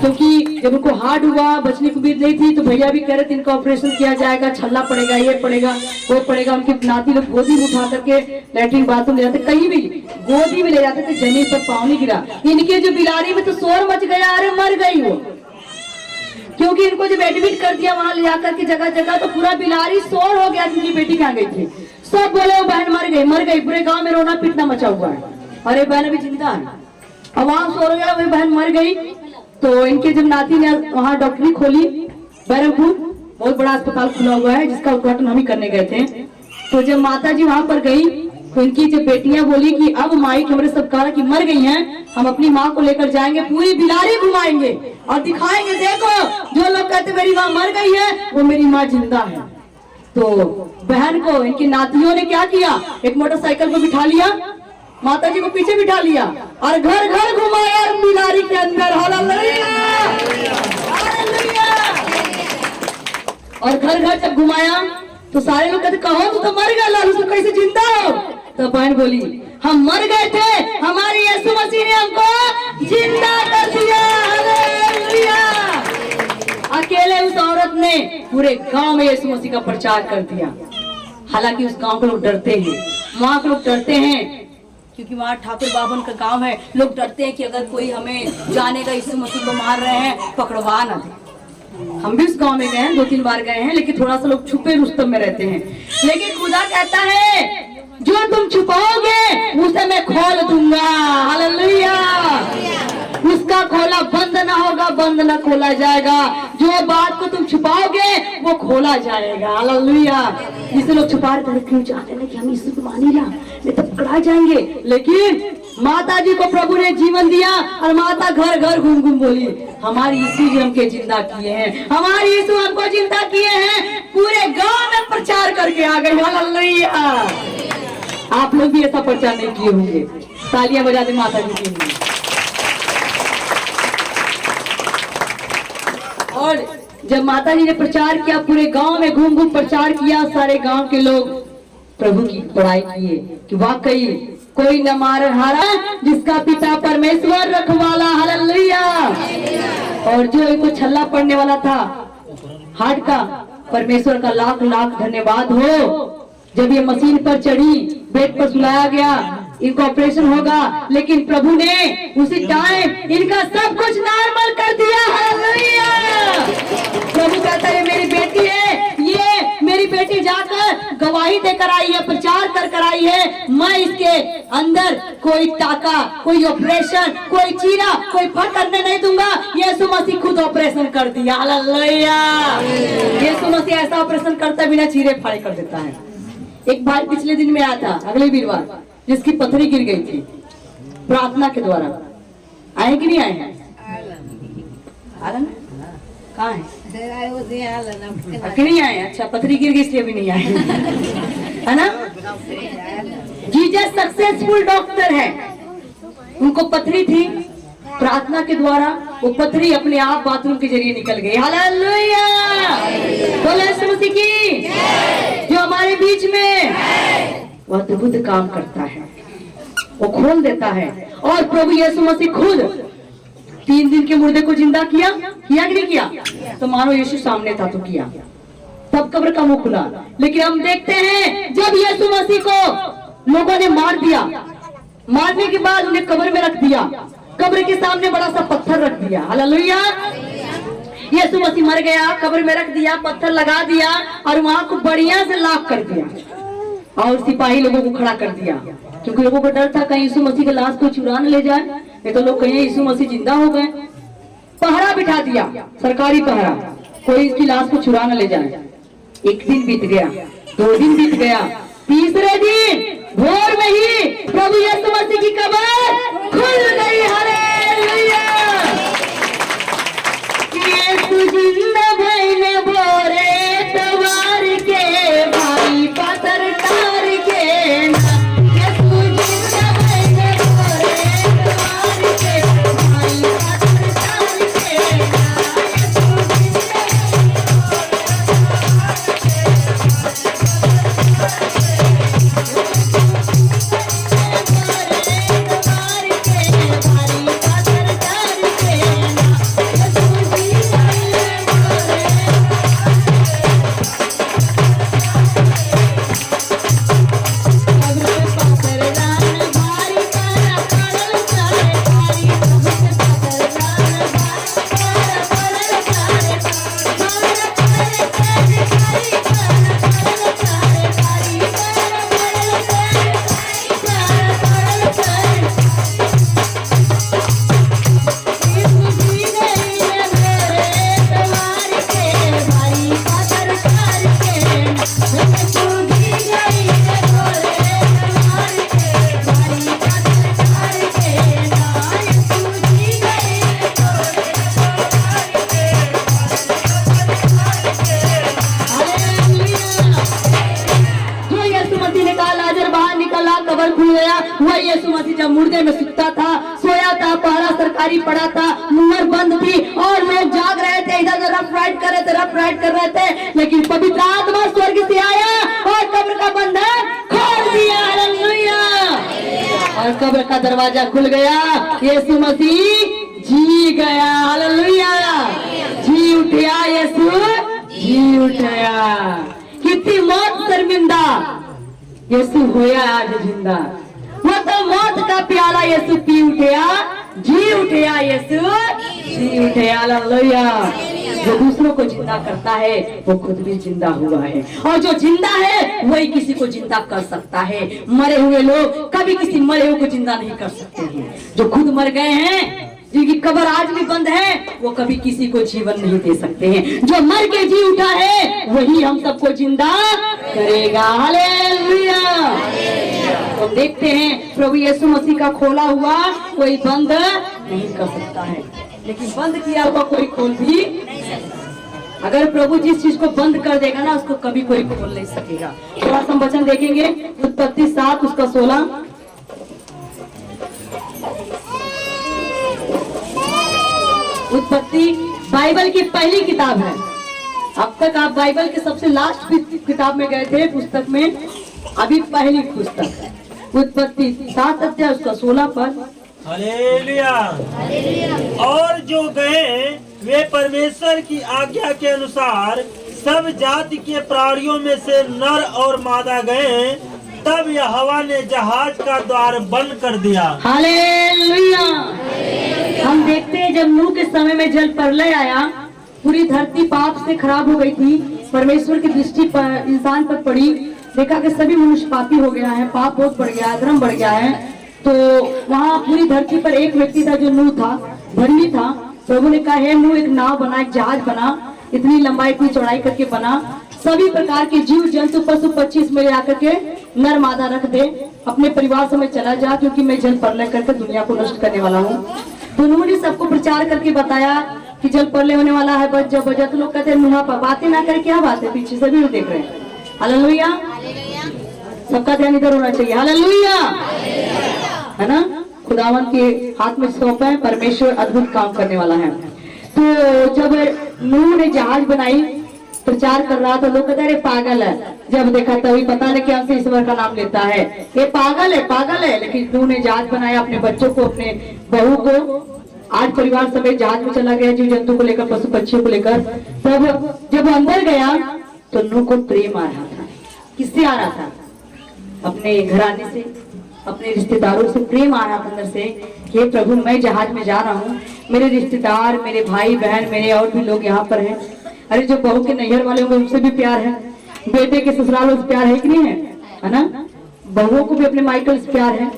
S1: क्योंकि जब उनको हार्ट हुआ, बचने की उम्मीद नहीं थी, तो भैया भी कह रहे थे इनका ऑपरेशन किया जाएगा, छल्ला पड़ेगा, ये पड़ेगा, वो पड़ेगा। उनकी नाती लोग गोदी में उठा करके लैट्रिन बाथरूम ले जाते, कहीं भी गोदी में ले जाते थे, जमीन पर पाँव नहीं गिरा। इनके जो बिलारी में तो शोर मच गया, अरे मर गई वो। क्योंकि इनको जब एडमिट कर दिया वहां ले जाकर के जगह जगह, तो पूरा बिलारी शोर हो गया। जिनकी बेटी कहाँ गई थी, सब बोले वो बहन मर गई, मर गई। पूरे गांव में रोना पीटना मचा हुआ है, अरे बहन अभी जिंदा है। अब वहां शोर हो गया, वही बहन मर गई। तो इनके जब नाती ने वहाँ डॉक्टरी खोली, बहरमपुर बहुत बड़ा अस्पताल खुला हुआ है जिसका उद्घाटन हम ही करने गए थे। तो जब माता जी वहां पर गई तो इनकी जब बेटियां बोली कि अब माई हमारे सब कहा कि मर गई हैं, हम अपनी माँ को लेकर जाएंगे, पूरी बिलारी घुमाएंगे और दिखाएंगे, देखो जो लोग कहते मेरी माँ मर गई है वो मेरी माँ जिंदा है। तो बहन को इनकी नातियों ने क्या किया, एक मोटरसाइकिल को बिठा लिया, माता जी को पीछे बिठा लिया और घर घर घुमाया बिलारी के अंदर। हालेलुया। और घर घर जब घुमाया तो सारे लोग कहते कहो तू तो मर गया, लालू तू कैसे जिंदा हो। तो बहन बोली हम मर गए थे, हमारे यीशु मसीह ने हमको जिंदा कर दिया। हालेलुया। अकेले उस औरत ने पूरे गांव में यीशु मसीह का प्रचार कर दिया। हालांकि उस गांव के लोग डरते हैं, वहां के लोग डरते हैं, क्योंकि वहाँ ठाकुर बाबन का गांव है। लोग डरते हैं कि अगर कोई हमें जानेगा यीशु मसीह को मार रहे हैं, पकड़वा ना दे। हम भी उस गांव में गए हैं, 2-3 बार गए हैं, लेकिन थोड़ा सा लोग छुपे रुस्तम में रहते हैं। लेकिन खुदा कहता है जो तुम छुपाओगे उसे मैं खोल दूंगा। हालेलुया। उसका खोला बंद ना होगा, बंद ना खोला जाएगा। जो बात को तुम छुपाओगे वो खोला जाएगा। हालेलुया। जिसे लोग छुपा रहे थे, क्यों चाहते हैं कि हम यीशु को मानी ना, नहीं तो पकड़ा जाएंगे। लेकिन माता जी को प्रभु ने जीवन दिया और माता घर घर घूम घूम बोली हमारे यीशु जी हमके जिंदा किए हैं, हमारे यीशु हमको जिंदा किए हैं। पूरे गांव में प्रचार करके आ गए। हालेलुया। आप लोग भी ऐसा प्रचार नहीं किए होंगे, तालियां बजा दे माता जी के लिए। और जब माता जी ने प्रचार किया, पूरे गांव में घूम घूम प्रचार किया, सारे गांव के लोग प्रभु की बड़ाई किए कि वाकई कोई न मार हारा जिसका पिता परमेश्वर रखवाला। हालेलुया। और जो इनको छल्ला पड़ने वाला था हार्ट का, परमेश्वर का लाख लाख धन्यवाद हो। जब ये मशीन पर चढ़ी, बेड पर सुलाया गया, इनका ऑपरेशन होगा, लेकिन प्रभु ने उसी टाइम इनका सब कुछ नॉर्मल कर दिया। हालेलुया। प्रभु कहता है मेरी बेटी है, ये मेरी बेटी जाकर गवाही देकर आई है, प्रचार कर आई है। मैं इसके अंदर कोई टाका, कोई ऑपरेशन, कोई चीरा, कोई फट करने नहीं दूंगा। यीशु मसीह खुद ऑपरेशन कर दिया। हालेलुया। यीशु मसीह ऐसा ऑपरेशन करता बिना चीरे फाड़े कर देता है। एक भाई पिछले दिन में आया था, अगले वीरवार, जिसकी पथरी गिर गई थी प्रार्थना के द्वारा। आए कि नहीं आए हैं? कहाँ है? कि नहीं आए? अच्छा, पथरी गिर गई इसलिए भी नहीं आए, है ना। जीसस सक्सेसफुल डॉक्टर है। उनको पथरी थी, प्रार्थना के द्वारा वो पथरी अपने आप बाथरूम के जरिए निकल गई। हालेलुया। बोलो यीशु मसीह की, जो हमारे बीच में वह अद्भुत काम करता है। वो खोल देता है। और प्रभु यीशु मसीह खुद 3 दिन के मुर्दे को जिंदा किया कि नहीं किया? तो मानो यीशु सामने था तो किया, तब कब्र का मुंह खुला। लेकिन हम देखते हैं जब यीशु मसीह को लोगों ने मार दिया, मारने के बाद उन्हें कब्र में रख दिया, कब्र के सामने बड़ा सा पत्थर रख दिया। हालेलुया। यीशु मसीह मर गया, कब्र में रख दिया, पत्थर लगा दिया और वहां को बढ़िया से लॉक कर दिया और सिपाही लोगों को खड़ा कर दिया, क्योंकि लोगों को डर था कहीं यीशु मसीह की लाश को चुरा न ले जाए, नहीं तो लोग कहें यीशु मसीह जिंदा हो गए। पहरा बिठा दिया, सरकारी पहरा, कोई इसकी लाश को चुरा न ले जाए। 1 दिन बीत गया, 2 दिन बीत गया, तीसरे दिन भोर में ही प्रभु यीशु मसीह की कब्र खुल गई। हालेलुया। यीशु जिंदा भइले भोरे तवार के भाई पातर तार के ना। यीशु जिंदा भइले भोरे तवार के भाई पातर तार के ना। वही यीशु मसीह जब मुर्दे में सुता था, सोया था, पहरा सरकारी पड़ा था, मुहर बंद थी और लोग जाग रहे थे, इधर उधर रफ राइट कर रहे थे, लेकिन पवित्र आत्मा स्वर्ग से आया और कब्र का बंधन खोल दिया। हालेलुया। और कब्र का दरवाजा खुल गया, यीशु मसीह जी गया। हालेलुया। जी उठया, यीशु जी उठया। कितनी मौत शर्मिंदा, यीशु होया आज जिंदा। वो तो मौत का प्याला यीशु पी उठया, जी उठया, यीशु जी उठया। हालेलुया। जो दूसरों को जिंदा करता है वो खुद भी जिंदा हुआ है, और जो जिंदा है वही किसी को जिंदा कर सकता है। मरे हुए लोग कभी किसी मरे हुए को जिंदा नहीं कर सकते हैं। जो खुद मर गए हैं, जिनकी कब्र आज भी बंद है, वो कभी किसी को जीवन नहीं दे सकते हैं। जो मर के जी उठा है वही हम सबको जिंदा करेगा। हालेलुया। तो देखते हैं प्रभु यीशु मसीह का खोला हुआ कोई बंद नहीं कर सकता है, लेकिन बंद किया हुआ कोई खोल भी नहीं सकता। अगर प्रभु जिस चीज को बंद कर देगा ना, उसको कभी कोई खोल नहीं सकेगा। थोड़ा सा वचन देखेंगे, उत्पत्ति 7 उसका 16। उत्पत्ति बाइबल की पहली किताब है। अब तक आप बाइबल के सबसे लास्ट किताब में गए थे, पुस्तक में, अभी पहली पुस्तक उत्पत्ति 7 अध्याय उसका 16 पद।
S2: हालेलुया। और जो गए वे परमेश्वर की आज्ञा के अनुसार सब जाति के प्राणियों में से नर और मादा गए, तब यहोवा ने जहाज का द्वार बंद कर दिया।
S1: हालेलुया। हम देखते हैं जब नूह के समय में जल प्रलय आया, पूरी धरती पाप से खराब हो गई थी, परमेश्वर की दृष्टि पर इंसान पर पड़ी, देखा कि सभी मनुष्य पापी हो गया है, पाप बहुत बढ़ गया है, धर्म बढ़ गया है। तो वहाँ पूरी धरती पर एक व्यक्ति था जो नूह था, धर्मी था। प्रभु ने कहा है नूह एक नाव बना, एक जहाज बना, इतनी लंबाई इतनी चौड़ाई करके बना, सभी प्रकार के जीव जंतु पशु पक्षी इसमें आकर के नर मादा रख दे, अपने परिवार समेत चला जा, क्योंकि मैं जल प्रलय करके दुनिया को नष्ट करने वाला हूँ। तो नूह ने सबको प्रचार करके बताया कि जल प्रलय होने वाला है, बच जा बच जा। तो लोग कहते हैं नूह बातें ना करे, क्या बात है, पीछे सभी लोग देख रहे हैं। हालेलुया। सबका ध्यान इधर होना चाहिए। हालेलुया, है ना। खुदावन के हाथ में सौंपा है, परमेश्वर अद्भुत काम करने वाला है। तो जब नूह ने जहाज बनाई प्रचार कर रहा था, लोग कहते अरे पागल है। जब देखा तभी पता नहीं क्या से ईश्वर का नाम लेता है, ये पागल है। लेकिन नूह ने जहाज बनाया, अपने बच्चों को, अपने बहू को, आज परिवार समेत जहाज में चला गया, जीव जंतु को लेकर, पशु पक्षियों को लेकर। तब जब वो अंदर गया तो नूह को प्रेम आ रहा था। किससे आ रहा था? अपने घराने से, अपने रिश्तेदारों से प्रेम आ रहा था अंदर से कि हे प्रभु, मैं जहाज में जा रहा हूँ, मेरे रिश्तेदार, मेरे भाई बहन, मेरे और भी लोग यहाँ पर हैं। अरे जो बहू के नैहर वाले होंगे उनसे भी प्यार है, बेटे के ससुराल से प्यार है कि नहीं है ना? बहुओं को भी अपने मायके से प्यार है,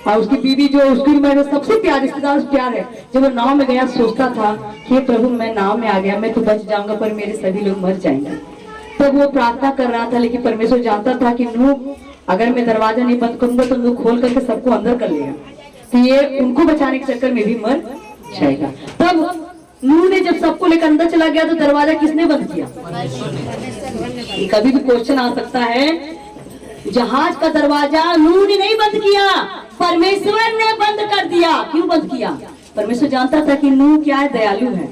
S1: और उसकी बीवी जो उसकी मैं सबसे प्यार, रिश्तेदार से प्यार है। जब वो नाव में गया सोचता था कि प्रभु मैं नाव में आ गया, मैं तो बच जाऊंगा पर मेरे सभी लोग मर जाएंगे। तो वो प्रार्थना कर रहा था, लेकिन परमेश्वर जानता था कि नूह, अगर मैं दरवाजा नहीं बंद करूंगा तो नूह खोल करके सबको अंदर कर लेगा, तो ये उनको बचाने के चक्कर में भी मर जाएगा। तब नूह ने जब सबको लेकर अंदर चला गया तो दरवाजा किसने बंद किया? कभी भी क्वेश्चन आ सकता है, जहाज का दरवाजा नूह ने नहीं बंद किया, परमेश्वर ने बंद कर दिया। क्यों बंद किया? परमेश्वर जानता था कि नूह क्या है, दयालु है,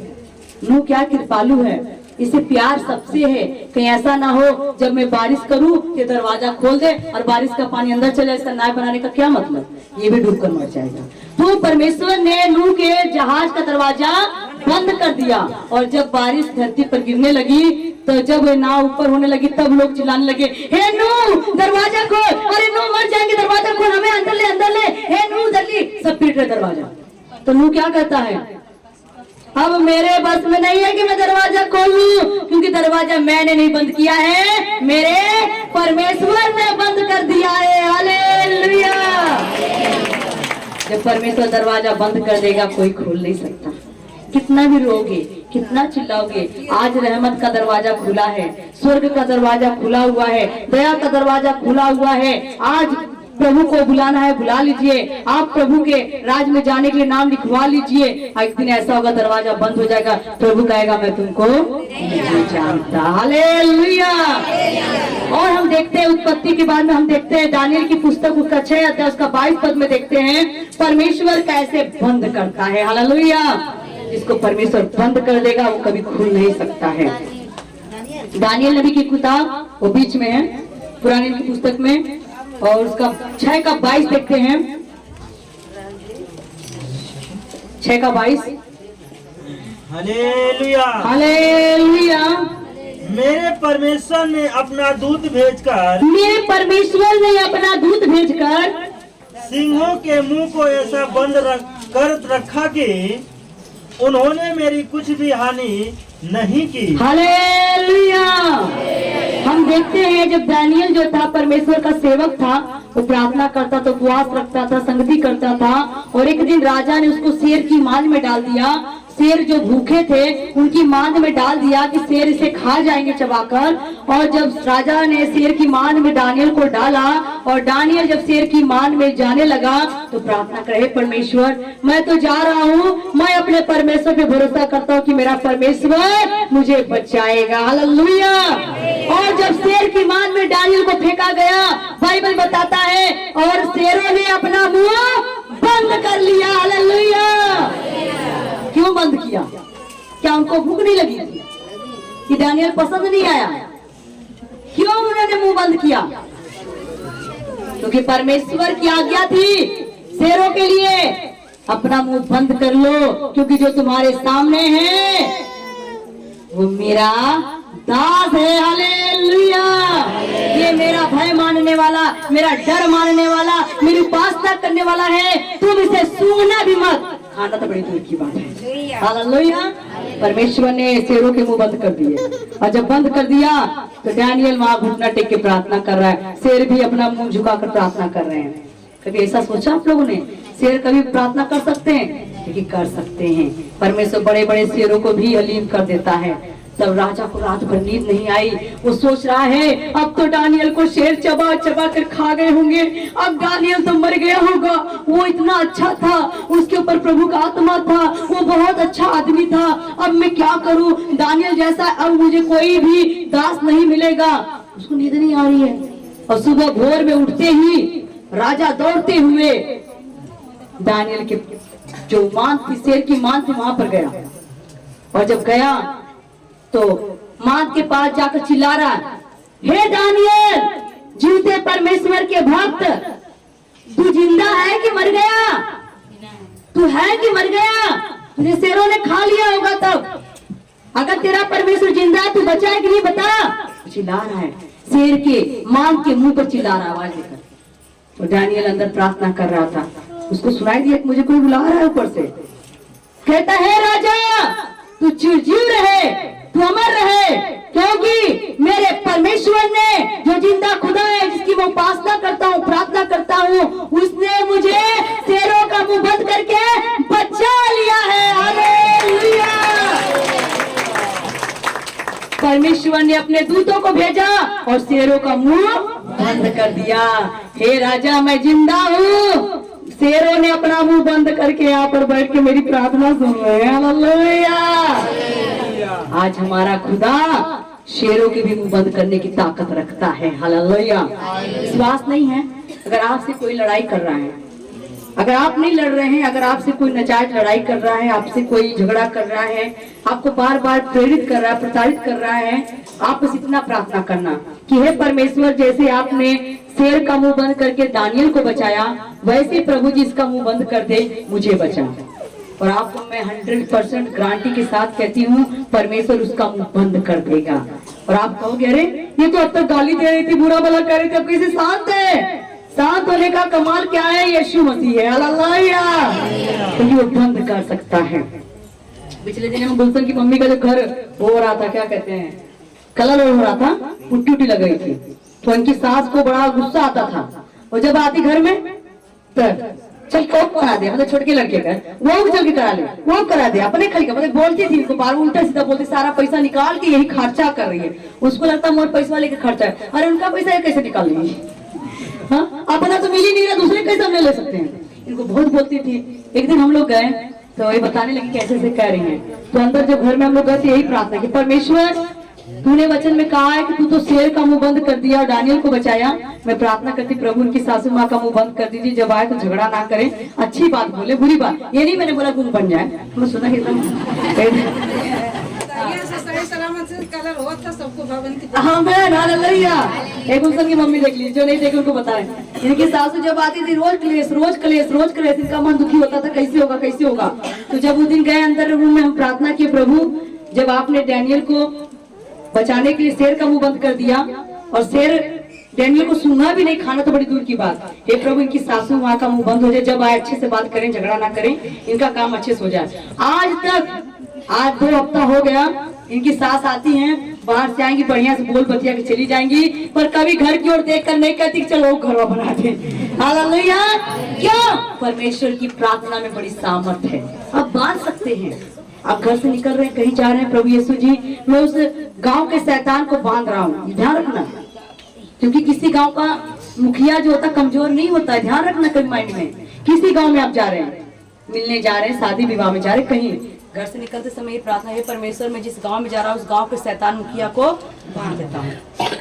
S1: नूह क्या कृपालु है, इसे प्यार सबसे है। कहीं ऐसा ना हो जब मैं बारिश करूं कि दरवाजा खोल दे और बारिश का पानी अंदर चले, इसका नाव बनाने का क्या मतलब? ये भी डूबकर मर जाएगा। तो परमेश्वर ने नूह के जहाज का दरवाजा बंद कर दिया, और जब बारिश धरती पर गिरने लगी, तो जब नाव ऊपर होने लगी, तब लोग चिल्लाने लगे, हे नूह दरवाजा खोल, अरे नूह मर जाएंगे, दरवाजा खोल, हमें अंदर ले, हे नूह जल्दी। सब पीट रहे दरवाजा। तो नूह क्या कहता है? अब मेरे बस में नहीं है कि मैं दरवाजा खोलूं, क्योंकि दरवाजा मैंने नहीं बंद किया है, मेरे परमेश्वर ने बंद कर दिया है। हालेलुया। जब परमेश्वर दरवाजा बंद कर देगा कोई खोल नहीं सकता। कितना भी रोगे, कितना चिल्लाओगे, आज रहमत का दरवाजा खुला है, स्वर्ग का दरवाजा खुला हुआ है, दया का दरवाजा खुला हुआ है। आज प्रभु को बुलाना है, बुला लीजिए। आप प्रभु के राज में जाने के लिए नाम लिखवा लीजिए। एक दिन ऐसा होगा दरवाजा बंद हो जाएगा, प्रभु कहेगा मैं तुमको नहीं जानता। हालेलुया। और हम देखते हैं उत्पत्ति के बाद में हम देखते हैं दानियेल की पुस्तक उसका 6 अध्याय उसका 22 पद में देखते हैं परमेश्वर कैसे बंद करता है। हालेलुया। जिसको परमेश्वर बंद कर देगा वो कभी खुल नहीं सकता है। दानियेल नबी की किताब वो बीच में है पुरानी की पुस्तक में, और उसका 6 का 22 देखते हैं। 6 का 22।
S2: हालेलुया।
S1: हालेलुया।
S2: मेरे परमेश्वर ने अपना दूत भेजकर
S3: सिंहों के मुंह को ऐसा बंद कर रखा कि उन्होंने मेरी कुछ भी हानि नहीं की।
S1: हालेलुया। हम देखते हैं जब दानियल जो था परमेश्वर का सेवक था, वो प्रार्थना करता था, उपवास रखता था, संगति करता था, और एक दिन राजा ने उसको शेर की मांझ में डाल दिया। शेर जो भूखे थे उनकी मांझ में डाल दिया कि शेर इसे खा जाएंगे चबाकर। और जब राजा ने शेर की मांझ में दानियल को डाला, और दानियल जब शेर की मांझ में जाने लगा तो प्रार्थना करे, परमेश्वर मैं तो जा रहा हूँ, मैं अपने परमेश्वर पे भरोसा करता हूँ कि मेरा परमेश्वर मुझे बचाएगा। हालेलुया। और जब शेर की मांझ में दानियल को फेंका गया, बाइबल बताता है और शेरों ने अपना मुंह बंद कर लिया। हालेलुया। क्यों बंद किया? क्या उनको भूख नहीं लगी थी कि दानियल पसंद नहीं आया? क्यों उन्होंने मुंह बंद किया? क्योंकि परमेश्वर की आज्ञा थी शेरों के लिए, अपना मुंह बंद कर लो, क्योंकि जो तुम्हारे सामने है वो मेरा दास है। हालेलुया। ये मेरा भय मानने वाला, मेरा डर मानने वाला, मेरी उपासना करने वाला है, तुम इसे सूंघना भी मत। खाना तो बड़ी दूर की बात है। हालेलुया। परमेश्वर ने शेरों के मुंह बंद कर दिए, और जब बंद कर दिया तो दानियल वहां घुटना टेक के प्रार्थना कर रहा है, शेर भी अपना मुंह झुकाकर प्रार्थना कर रहे हैं। कभी ऐसा सोचा आप लोगों ने? शेर कभी प्रार्थना कर सकते हैं? लेकिन कर सकते हैं। परमेश्वर बड़े बड़े शेरों को भी हलीम कर देता है। तब राजा को रात भर नींद नहीं आई। वो सोच रहा है अब तो दानियल को शेर चबा चबा कर खा गए होंगे, अब दानियल तो मर गया होगा। वो इतना अच्छा था, उसके ऊपर प्रभु का आत्मा था, वो बहुत अच्छा आदमी था, अब मैं क्या करूं? दानियल जैसा अब मुझे कोई भी दास नहीं मिलेगा। उसको नींद नहीं आ रही है, और सुबह भोर में उठते ही राजा दौड़ते हुए दानियल के जो मान थी, शेर की मान थी, वहां पर गया। और जब गया तो माँ के पास जाकर चिल्ला रहा, हे दानियल, जीवते परमेश्वर के भक्त, तू जिंदा है कि मर गया? तू है कि मर गया? तुझे शेरों ने खा लिया होगा तब। अगर तेरा परमेश्वर जिंदा है, तू बचा है कि नहीं बता? चिल्ला रहा है, शेर के मांग के मुंह पर चिल्ला रहा आवाज लेकर। तो दानियल अंदर प्रार्थना कर रहा था, उसको सुनाई दिया कि मुझे कोई बुला रहा है ऊपर से। कहता है, राजा तू चिरजीव रहे, तू अमर रहे, क्योंकि मेरे परमेश्वर ने जो जिंदा खुदा है, जिसकी मैं उपासना करता हूँ, प्रार्थना करता हूँ, उसने मुझे शेरों का मुंह बंद करके बचा लिया है। हालेलुया। परमेश्वर ने अपने दूतों को भेजा और शेरों का मुंह बंद कर दिया। हे राजा, मैं जिंदा हूँ। शेरों ने अपना मुंह बंद करके यहाँ पर बैठ के मेरी प्रार्थना सुन रहे हैं। हालेलुया। आज हमारा खुदा शेरों के भी मुंह बंद करने की ताकत रखता है। हालेलुया। विश्वास नहीं है? अगर आपसे कोई लड़ाई कर रहा है, अगर आप नहीं लड़ रहे हैं, अगर आपसे कोई नाजायज लड़ाई कर रहा है, आपसे कोई झगड़ा कर रहा है, आपको बार बार प्रेरित कर रहा है, प्रताड़ित कर रहा है, आप बस इतना प्रार्थना करना कि हे परमेश्वर, जैसे आपने शेर का मुंह बंद करके दानियल को बचाया, वैसे प्रभु जी इसका मुंह बंद कर दे, मुझे बचा। और आपको मैं 100% गारंटी के साथ कहती हूँ, परमेश्वर उसका मुंह बंद कर देगा। और आप कहोगे, अरे ये तो अब तक गाली दे रही थी, बुरा भला कर रही थी, अब कैसे शांत है? शांत होने का कमाल क्या है? यीशु मसीह है। हालेलुया। तो ये बंद कर सकता है। पिछले दिनों में गुलशन की मम्मी का जो घर हो रहा था, क्या कहते हैं, कलर हो रहा था, पुट्टी उट्टी लग गई थी, तो उनकी सास को बड़ा गुस्सा आता था। और जब आती घर में, तब चल कोप करा दे, मतलब छोटे लड़के का वो चल के करा ले, वो करा दे, अपने खड़ी का, मतलब बोलती थी इनको, बार उल्टा सीधा बोलती, सारा पैसा निकाल के यही खर्चा कर रही है। उसको लगता मोर पैसा लेके खर्चा है। अरे उनका पैसा कैसे निकाल लेंगी? हाँ, अपना तो मिल ही नहीं रहा, दूसरे कैसे हमने ले सकते हैं? इनको बहुत बोलती थी। एक दिन हम लोग गए तो ये बताने लगी कैसे से कह रही हैं। तो अंदर जब घर में हम लोग गए, यही प्रार्थना की, परमेश्वर तूने वचन में कहा है कि तू तो शेर का मुंह बंद कर दिया और दानियल को बचाया। मैं प्रार्थना करती, प्रभु उनकी सासू माँ का मुंह बंद कर दीजिए, जब आए तो झगड़ा ना करें, अच्छी बात बोले, बुरी बात ये नहीं। मैंने बोला गुण बन जाए, मैं सुना एकदम एक गुलशन की मम्मी देख लीजिए, जो नहीं देखे उनको बताएं। इनकी सासू जब आती थी, रोज क्लेश रोज क्लेश रोज क्लेश, इनका मन दुखी होता था, कैसे होगा कैसे होगा। तो जब उस दिन गए अंदर रूम में, हम प्रार्थना किए, प्रभु जब आपने डैनियल को बचाने के लिए शेर का मुंह बंद कर दिया, और शेर डैनियल को सूंघा भी नहीं, खाना तो बड़ी दूर की बात, हे प्रभु इनकी सासू माँ का मुंह बंद हो जाए, जब आए अच्छे से बात करें, झगड़ा ना करें, इनका काम अच्छे से हो जाए। आज 2 हफ्ता हो गया, इनकी सास आती हैं, बाहर से आएंगी, बढ़िया से बोल बतिया के चली जाएंगी, पर कभी घर की ओर देखकर नहीं कहती कि चलो घर बना दे। हालेलुया। क्यों? परमेश्वर की प्रार्थना में बड़ी सामर्थ है। आप बांध सकते हैं। आप घर से निकल रहे हैं, कहीं जा रहे हैं, प्रभु यीशु जी मैं उस गांव के शैतान को बांध रहा हूँ, ध्यान रखना, क्योंकि किसी गांव का मुखिया जो होता कमजोर नहीं होता, ध्यान रखना कभी माइंड में। किसी गांव में आप जा रहे हैं, मिलने जा रहे हैं, शादी विवाह में जा रहे हैं, कहीं घर से निकलते समय ये प्रार्थना है, परमेश्वर मैं जिस गांव में जा रहा हूँ, उस गांव के शैतान मुखिया को बांध देता हूँ।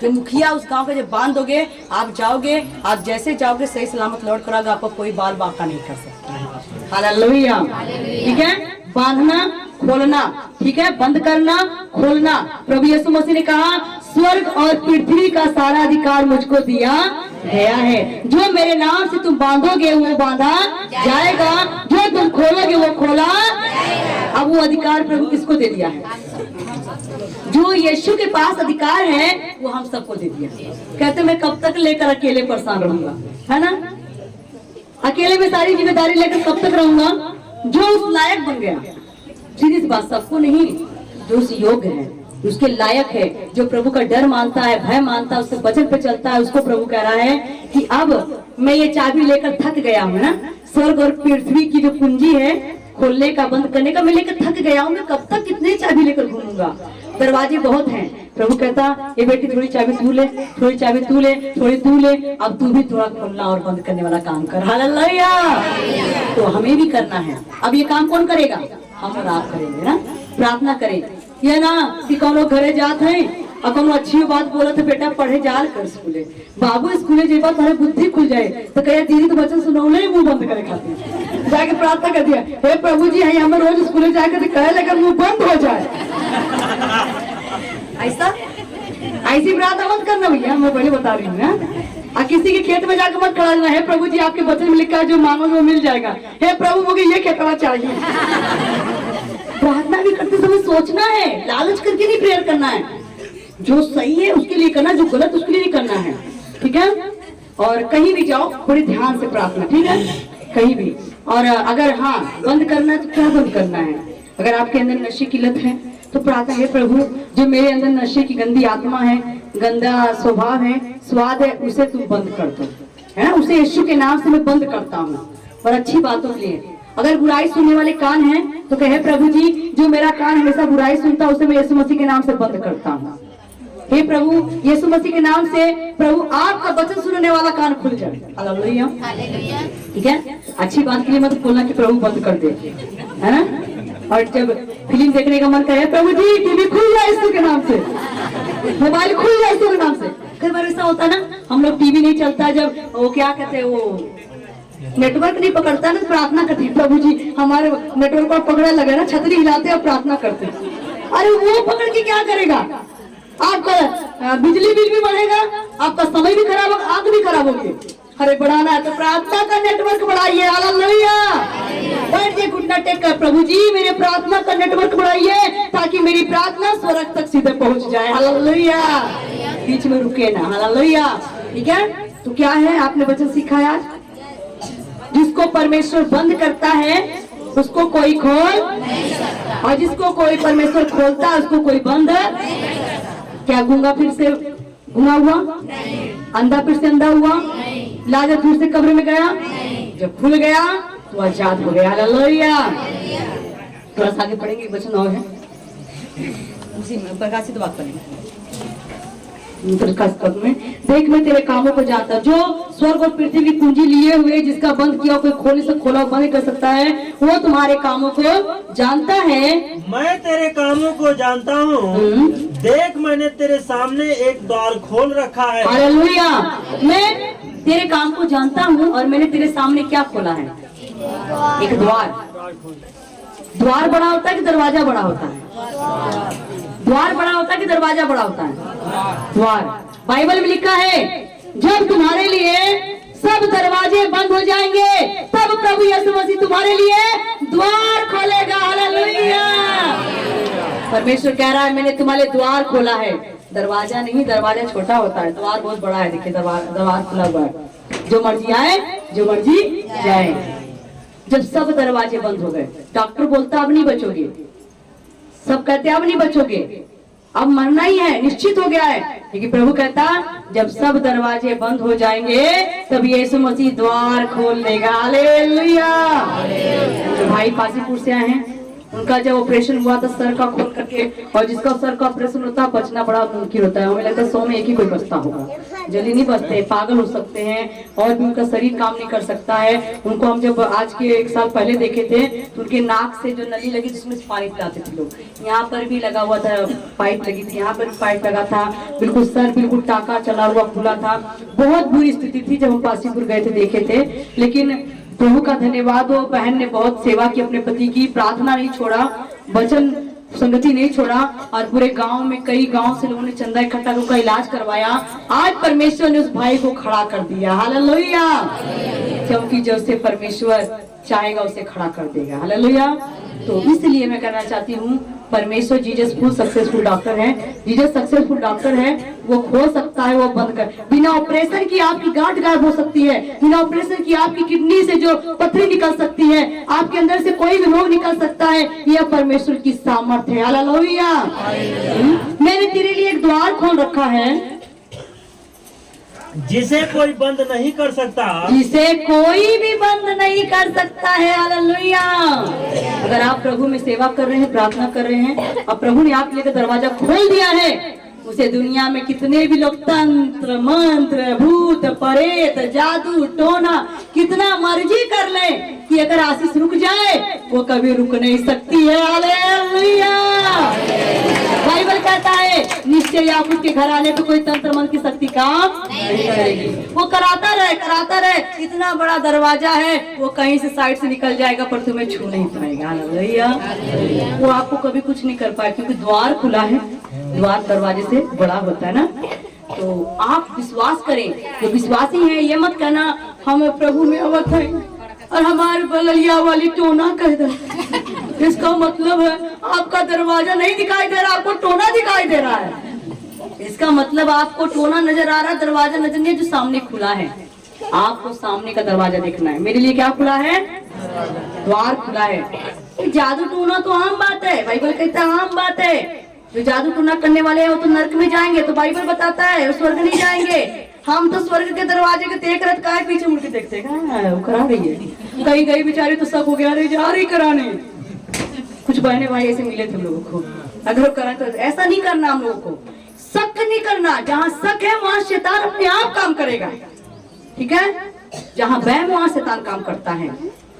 S1: तो मुखिया उस गांव का जब बांध दोगे, आप जाओगे, आप जैसे जाओगे सही सलामत लौट कर आपको कोई बाल बांका नहीं कर सकता। हालेलुया। ठीक है, बांधना खोलना, ठीक है, बंद करना खोलना। प्रभु यीशु मसीह ने कहा, स्वर्ग और पृथ्वी का सारा अधिकार मुझको दिया गया है, जो मेरे नाम से तुम बांधोगे वो बांधा जाएगा, जो तुम खोलोगे वो खोला। अब वो अधिकार प्रभु किसको दे दिया है? जो यीशु के पास अधिकार है वो हम सबको दे दिया। कहते मैं कब तक लेकर अकेले परेशान रहूंगा, है ना? अकेले में सारी जिम्मेदारी लेकर कब तक रहूंगा? जो उस लायक बन गया, सीधी सी बात, सबको नहीं, जो उस योग्य है, उसके लायक है, जो प्रभु का डर मानता है, भय मानता है, उसके वचन पे चलता है, उसको प्रभु कह रहा है कि अब मैं ये चाबी लेकर थक गया हूँ ना, स्वर्ग और पृथ्वी की जो कुंजी है खोलने का बंद करने का, मैं लेकर थक गया हूँ, मैं कब तक कितने चाबी लेकर घूमूंगा? दरवाजे बहुत हैं। प्रभु कहता, ये बेटी थोड़ी चाबी तू ले, थोड़ी चाबी तू ले, थोड़ी तू ले, अब तू भी थोड़ा खोलना और बंद करने वाला काम कर। हालेलुया। तो हमें भी करना है। अब ये काम कौन करेगा? हम और आप करेंगे ना। प्रार्थना करें, ये ना कि कौन घरे जाते हैं और कौन अच्छी बात बोला तो बेटा पढ़े जाल कर स्कूले, बाबू स्कूले जे बात तुम्हारी बुद्धि खुल जाए, तो कहे दीदी तो बच्चन सुनौले मुंह बंद करे खाते, जाके प्रार्थना कर दिया, हे प्रभु जी हम रोज स्कूले जाकर कहे लेकर मुंह बंद हो जाए। ऐसा ऐसी प्रार्थना मत करना भैया, मैं पहले बता रही हूँ। और किसी के खेत में जाकर मत खड़ा रहना, हे प्रभु जी आपके वचन में लिखा है जो मांगोगे वो मिल जाएगा, हे प्रभु मुझे ये खेतवा चाहिए। प्रार्थना भी करते समय सोचना है, लालच करके नहीं प्रेयर करना है, जो सही है उसके लिए करना, जो गलत उसके लिए नहीं करना है, ठीक है। और कहीं भी जाओ बड़े ध्यान से प्रार्थना, ठीक है, कहीं भी। और अगर हाँ बंद करना है तो क्या बंद करना है? अगर आपके अंदर नशे की लत है तो प्रार्थना है, प्रभु जो मेरे अंदर नशे की गंदी आत्मा है, गंदा स्वभाव है, स्वाद है, उसे तुम बंद कर दो, है ना, उसे यीशु के नाम से मैं बंद करता हूँ। और अच्छी बातों के लिए अगर बुराई सुनने वाले कान हैं तो कहे, प्रभु जी जो मेरा कान हमेशा बुराई सुनता है उसे मैं यीशु मसीह के नाम से बंद करता हूँ। हे प्रभु यीशु मसीह के नाम से प्रभु आपका वचन सुनने वाला कान खुल जाए। हालेलुया, ठीक है। अच्छी बात के लिए मत बोलना कि प्रभु बंद कर दे, है ना। और जब फिल्म देखने का मन करे, प्रभु जी टीवी खुल जाए यीशु के नाम से, मोबाइल खुल जाए यीशु के नाम से। कई बार ऐसा होता है ना, हम लोग टीवी नहीं चलता, जब वो क्या कहते हैं, वो नेटवर्क नहीं पकड़ता ना, प्रार्थना करते हैं, प्रभु जी हमारे नेटवर्क पर पकड़ा लगे ना, छतरी हिलाते और प्रार्थना करते हैं। अरे वो पकड़ के क्या करेगा? आपका बिजली बिल भी बढ़ेगा, आपका समय भी खराब होगा, आग भी खराब होगी। अरे बढ़ाना है तो प्रार्थना का नेटवर्क बढ़ाइए। हालेलुया, बैठ जाइए घुटना टेक कर, प्रभु जी मेरे प्रार्थना का नेटवर्क बढ़ाइए ताकि मेरी प्रार्थना स्वर्ग तक सीधे पहुंच जाए। हालेलुया, बीच में रुके ना। हालेलुया, ठीक है। तो क्या है आपने वचन सीखा यार, जिसको परमेश्वर बंद करता है उसको कोई खोल नहीं सकता, और जिसको कोई परमेश्वर खोलता है उसको कोई बंद नहीं। क्या गूंगा फिर से गूंगा हुआ? अंधा फिर से अंधा हुआ? लाजर फिर से कब्र में गया? जब खुल गया तो आजाद हो गया। हालेलुया। थोड़ा सा आगे पढ़ेंगे, वचन और है उसी में प्रकाशित बात करेंगे। में देख मैं तेरे कामों को जानता, जो स्वर्ग और पृथ्वी की कुंजी लिए हुए, जिसका बंद किया कोई खोलने से खोला बंद कर सकता है, वो तुम्हारे कामों को जानता है।
S2: मैं तेरे कामों को जानता हूँ, देख मैंने तेरे सामने एक द्वार खोल रखा है।
S1: हालेलुया, मैं तेरे काम को जानता हूँ और मैंने तेरे सामने क्या खोला है? एक द्वार। द्वार बड़ा होता है कि दरवाजा बड़ा होता है? द्वार बड़ा होता है कि दरवाजा बड़ा होता है? द्वार। बाइबल में लिखा है जब तुम्हारे लिए सब दरवाजे बंद हो जाएंगे तब प्रभु यीशु मसीह तुम्हारे लिए द्वार खोलेगा। हालेलुया। परमेश्वर कह रहा है मैंने तुम्हारे द्वार खोला है, दरवाजा नहीं, दरवाजा छोटा होता है, द्वार बहुत बड़ा है। देखिए द्वार खुला हुआ है, जो मर्जी आए जो मर्जी जाए। जब सब दरवाजे बंद हो गए, डॉक्टर बोलता अब नहीं बचोगे, सब कहते अब नहीं बचोगे, अब मरना ही है, निश्चित हो गया है। लेकिन प्रभु कहता जब सब दरवाजे बंद हो जाएंगे तब यीशु मसीह द्वार खोल देगा। हालेलुया। जो भाई पासीपुर से आए हैं उनका जब ऑपरेशन हुआ था सर का खोल करके, और जिसका सर का ऑपरेशन होता है बचना बड़ा मुमकिन होता है, हमें लगता है 100 में एक ही कोई बचता होगा, जल्दी नहीं बचते, पागल हो सकते हैं और भी उनका शरीर काम नहीं कर सकता है। उनको हम जब आज के 1 साल पहले देखे थे तो उनके नाक से जो नली लगी जिसमें से पानी पिलाते थे लोग, यहाँ पर भी लगा हुआ था, पाइप लगी थी, यहाँ पर भी पाइप लगा था, बिल्कुल सर बिल्कुल टाका चला हुआ खुला था, बहुत बुरी स्थिति थी। जब हम पासीपुर गए थे देखे थे, लेकिन प्रभु का धन्यवाद, वो बहन ने बहुत सेवा की अपने पति की, प्रार्थना नहीं छोड़ा, वचन संगति नहीं छोड़ा, और पूरे गांव में कई गांव से लोगों ने चंदा इकट्ठा कर इलाज करवाया। आज परमेश्वर ने उस भाई को खड़ा कर दिया। हालेलुया। क्योंकि जैसे परमेश्वर चाहेगा उसे खड़ा कर देगा। हालेलुया। तो इसलिए मैं कहना चाहती हूँ परमेश्वर जीसस फुल सक्सेसफुल डॉक्टर है, जीसस सक्सेसफुल डॉक्टर है, वो खोल सकता है, वो बंद कर। बिना ऑपरेशन की आपकी गांठ गायब हो सकती है, बिना ऑपरेशन की आपकी किडनी से जो पथरी निकल सकती है, आपके अंदर से कोई भी रोग निकल सकता है, यह परमेश्वर की सामर्थ्य है। हालेलुया। मैंने तेरे लिए एक द्वार खोल रखा है
S2: जिसे कोई बंद नहीं कर सकता,
S1: जिसे कोई भी बंद नहीं कर सकता है। हालेलुया। अगर आप प्रभु में सेवा कर रहे हैं, प्रार्थना कर रहे हैं और प्रभु ने आपके लिए दरवाजा खोल दिया है, उसे दुनिया में कितने भी लोग तंत्र मंत्र भूत प्रेत जादू टोना कितना मर्जी कर ले कि अगर आशीष रुक जाए वो कभी रुक नहीं सकती है। हालेलुया। बाइबल कहता है निश्चय याकूब के घर आने पे कोई तंत्र मंत्र की शक्ति काम नहीं करेगी। वो कराता रहे, इतना बड़ा दरवाजा है, वो कहीं से साइड से निकल जाएगा पर तुम्हें छू नहीं पाएगा। हालेलुया। वो आपको कभी कुछ नहीं कर पाए क्योंकि द्वार खुला है। द्वार दरवाजे से बड़ा होता है ना। तो आप विश्वास करें, जो विश्वासी है ये मत कहना हम प्रभु में अवत है और हमारे बललिया वाली टोना कह दे। इसका मतलब है आपका दरवाजा नहीं दिखाई दे रहा, आपको टोना दिखाई दे रहा है। इसका मतलब आपको टोना नजर आ रहा है, दरवाजा नजर नहीं, जो सामने खुला है। आपको सामने का दरवाजा देखना है। मेरे लिए क्या खुला है? द्वार खुला है। जादू टोना तो आम बात है, बाइबल कहता है आम बात है। जो जादू टोना करने वाले हैं वो तो नरक में जाएंगे, तो बाइबल बताता है वो स्वर्ग नहीं जाएंगे। हम तो स्वर्ग के दरवाजे के देख रहे का पीछे मुड़ के देखते हैं वो करा रही है। कहीं गई बेचारी तो शक हो गया, अरे जा रही कराने। कुछ बहने भाई ऐसे मिले थे लोगों को, अगर वो करा तो ऐसा नहीं करना। हम लोगों को शक नहीं करना, जहाँ शक है वहाँ शैतान अपने आप काम करेगा, ठीक है। जहाँ वहम वहाँ शैतान काम करता है।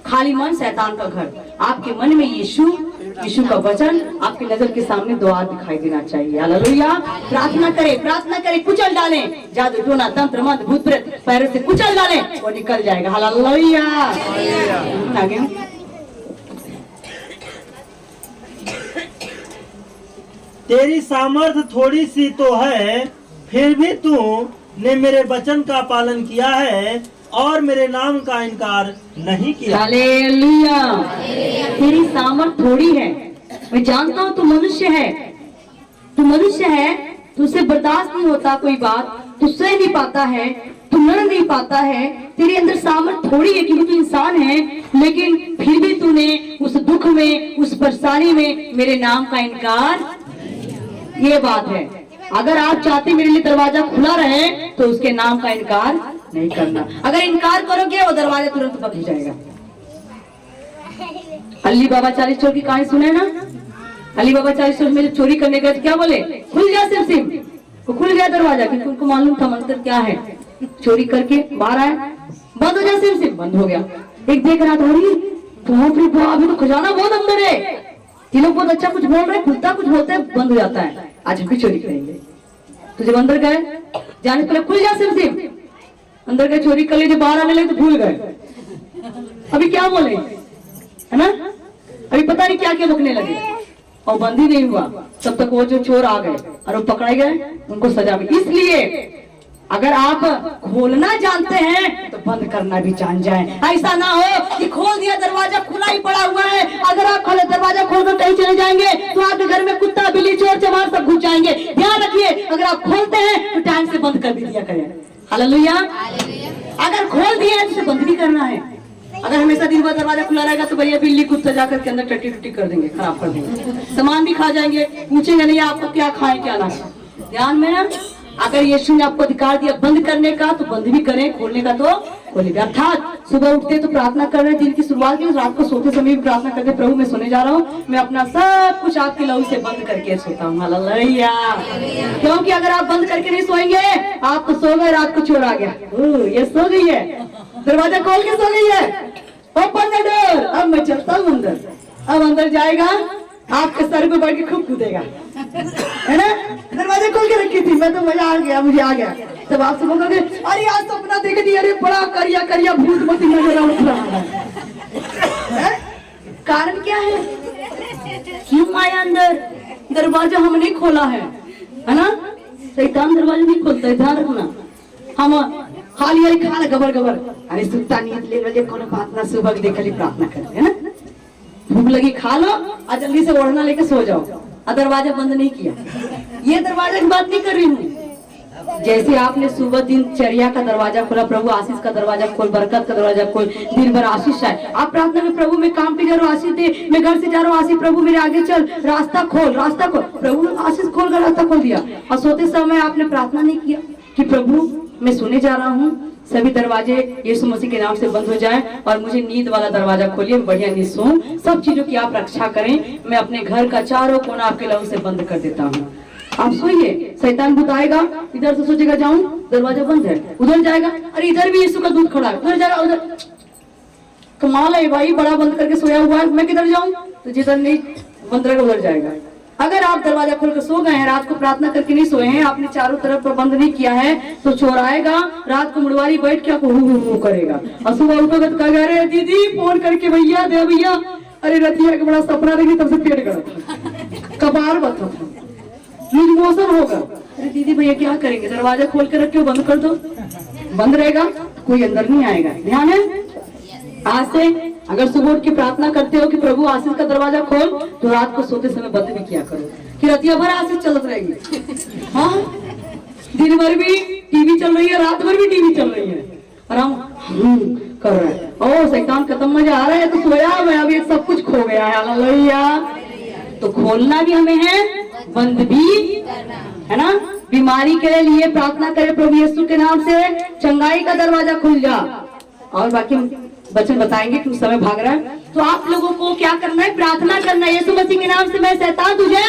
S1: खाली मन शैतान का घर। आपके मन में यीशु का वचन आपकी नजर के सामने द्वार दिखाई देना चाहिए। हालेलुया। प्रार्थना करें, कुचल डालें जादू टोना तंत्र मंत्र भूत प्रेत, पैरों से कुचल डालें, वो निकल जाएगा। हालेलुया। आगे
S2: तेरी सामर्थ थोड़ी सी तो है, फिर भी तू ने मेरे वचन का पालन किया है और मेरे नाम का इनकार नहीं किया।
S1: हालेलुया। तेरी सामर्थ थोड़ी है, मैं जानता हूँ तू मनुष्य है, तुझसे बर्दाश्त नहीं होता कोई बात, तू सह नहीं पाता है, तू लड़ नहीं पाता है। तेरे अंदर सामर्थ थोड़ी है क्योंकि तू इंसान है, लेकिन फिर भी तूने उस दुख में, उस परेशानी में मेरे नाम का इनकार, ये बात है। अगर आप चाहते मेरे लिए दरवाजा खुला रहे तो उसके नाम का इनकार नहीं करना। अगर इनकार करोगे वो दरवाजा तुरंत बंद हो जाएगा। अली बाबा 40 चोर की कहानी सुने ना? अली बाबा 40 चोर में चोरी करने गए तो क्या बोले? खुल गया सिम वो खुल गया दरवाजा, क्योंकि उनको मालूम था मंदिर क्या है। चोरी करके बाहर आए, बंद हो जाए सिम बंद हो गया। एक देख रहा था, अभी तो खजाना बहुत अंदर है। ये लोग बहुत अच्छा कुछ बोल रहे, खुलता कुछ बोलते हैं, बंद हो जाता है। आज हम भी चोरी करेंगे। तो जब अंदर गए, जाने पहले खुल जा सिम अंदर गए, चोरी कर लिए, जब बाहर आने लगे तो भूल गए। अभी क्या बोले, है ना? अभी पता नहीं क्या क्या बकने लगे और बंद ही नहीं हुआ। तब तक वो जो चोर आ गए और वो पकड़े गए, उनको सजा भी। इसलिए अगर आप खोलना जानते हैं तो बंद करना भी जान जाए। ऐसा ना हो कि खोल दिया दरवाजा खुला ही पड़ा हुआ है, अगर आप खोले दरवाजा खोलकर कहीं चले जाएंगे तो आपके घर में कुत्ता बिल्ली चोर चमार सब घुस जाएंगे। ध्यान रखिए, अगर आप खोलते हैं तो टाइम से बंद कर भी दिया करें। हालेलुया। अगर खोल दिए हैं तो उसे बंद भी करना है। अगर हमेशा दिन भर दरवाजा खुला रहेगा तो भैया बिल्ली कुत्ता जाकर के अंदर टट्टी टट्टी कर देंगे, खराब कर देंगे, सामान भी खा जाएंगे, पूछेंगे नहीं आपको क्या खाए क्या ना। ध्यान में ना, अगर यीशु ने आपको अधिकार दिया बंद करने का तो बंद भी करें, खोलने का तो खोलिए। अर्थात सुबह उठते तो प्रार्थना कर रहे, दिन की शुरुआत की, रात को सोते समय भी प्रार्थना करते, प्रभु मैं सोने जा रहा हूँ, मैं अपना सब कुछ आपके लहू से बंद करके सोता हूँ। हालेलुया। क्योंकि अगर आप बंद करके नहीं सोएंगे, आप तो सो गए, रात को चोर आ गया, ये सो गई है, दरवाजा खोल के सो गई है, ओपन द डोर, अब मैं चलता हूँ अंदर। अब अंदर जाएगा, आपके सर पे बढ़ के खूब कूदेगा, है ना? दरवाजे खोल के रखी थी, मैं तो मजा आ गया, मुझे आ गया। तब आप सब कहोगे अरे आज सपना देख दिया, अरे बड़ा करिया करिया भूत मती नजर उठ रहा है। कारण क्या है? क्यों आया अंदर? दरवाजा हम नहीं खोला है ना? शैतान दरवाजा नहीं खोलता है, ध्यान रखना। हम खाली खा गबर गबर, अरे सुता नींद ले रहे, कोनो बात ना, सुबह देखली प्रार्थना करते है ना, भूख लगी खा लो और जल्दी से ओढ़ना लेके सो जाओ, और दरवाजा बंद नहीं किया। ये दरवाजा की बात नहीं कर रही हूँ। जैसे आपने सुबह दिनचर्या का दरवाजा खोला, प्रभु आशीष का दरवाजा खोल, बरकत का दरवाजा खोल, दिन भर आशीष आए। आप प्रार्थना में, प्रभु मैं काम पे जा रहा हूँ आशीष दे, मैं घर से जा रहा हूँ आशीष, प्रभु मेरे आगे चल, रास्ता खोल, रास्ता खोल। प्रभु आशीष खोल कर रास्ता खोल दिया। और सोते समय आपने प्रार्थना नहीं किया कि प्रभु मैं सोने जा रहा हूँ, सभी दरवाजे यीशु मसीह के नाम से बंद हो जाए और मुझे नींद वाला दरवाजा खोलिए, बढ़िया नींद सोऊं, सब चीजों की आप रक्षा करें। मैं अपने घर का चारों कोना आपके लहू से बंद कर देता हूँ। आप सोइए, शैतान भूत आएगा, इधर से सोचेगा जाऊं, दरवाजा बंद है, उधर जाएगा, अरे इधर भी यीशु का दूध खड़ा है, उधर जाएगा, उधर। कमाल है भाई, बड़ा बंद करके सोया हुआ है, मैं किधर जाऊं? तो जिधर नहीं बंद रहेगा उधर जाएगा। अगर आप दरवाजा खोलकर सो गए हैं, रात को प्रार्थना करके नहीं सोए हैं, आपने चारों तरफ बंद नहीं किया है, तो चोर आएगा, रात को मुड़वारी बैठ के आपको हु करेगा, और सुबह उठोगे तो कहेगा अरे दीदी फोन करके भैया दे भैया, अरे रतिया का बड़ा सपना देखी, तब से पेट गड़ा था, कबार बता था। लूज मोशन होगा। अरे दीदी भैया क्या करेंगे, दरवाजा खोल के रखियो, बंद कर दो, बंद रहेगा कोई अंदर नहीं आएगा। ध्यान है, आज से अगर सुबह उठ के प्रार्थना करते हो कि प्रभु आशीष का दरवाजा खोल, तो रात को सोते समय बंद भी किया करो कि रतिया भर आशीष चलत रहेगी। हाँ, दिन भर भी टीवी चल रही है, रात भर भी टीवी चल रही है, और हम कर रहे हैं, ओ शैतान खत्म, मजा आ रहा है तो सोया, मैं अभी सब कुछ खो गया है। हालेलुया। तो खोलना भी हमें है, बंद भी है ना। बीमारी के लिए प्रार्थना करें प्रभु यीशु के नाम से, चंगाई का दरवाजा खुल जा। और बाकी वचन बताएंगे कि समय भाग रहा है। तो आप लोगों को क्या करना है, प्रार्थना करना है। यीशु मसीह के नाम से मैं शैतान तुझे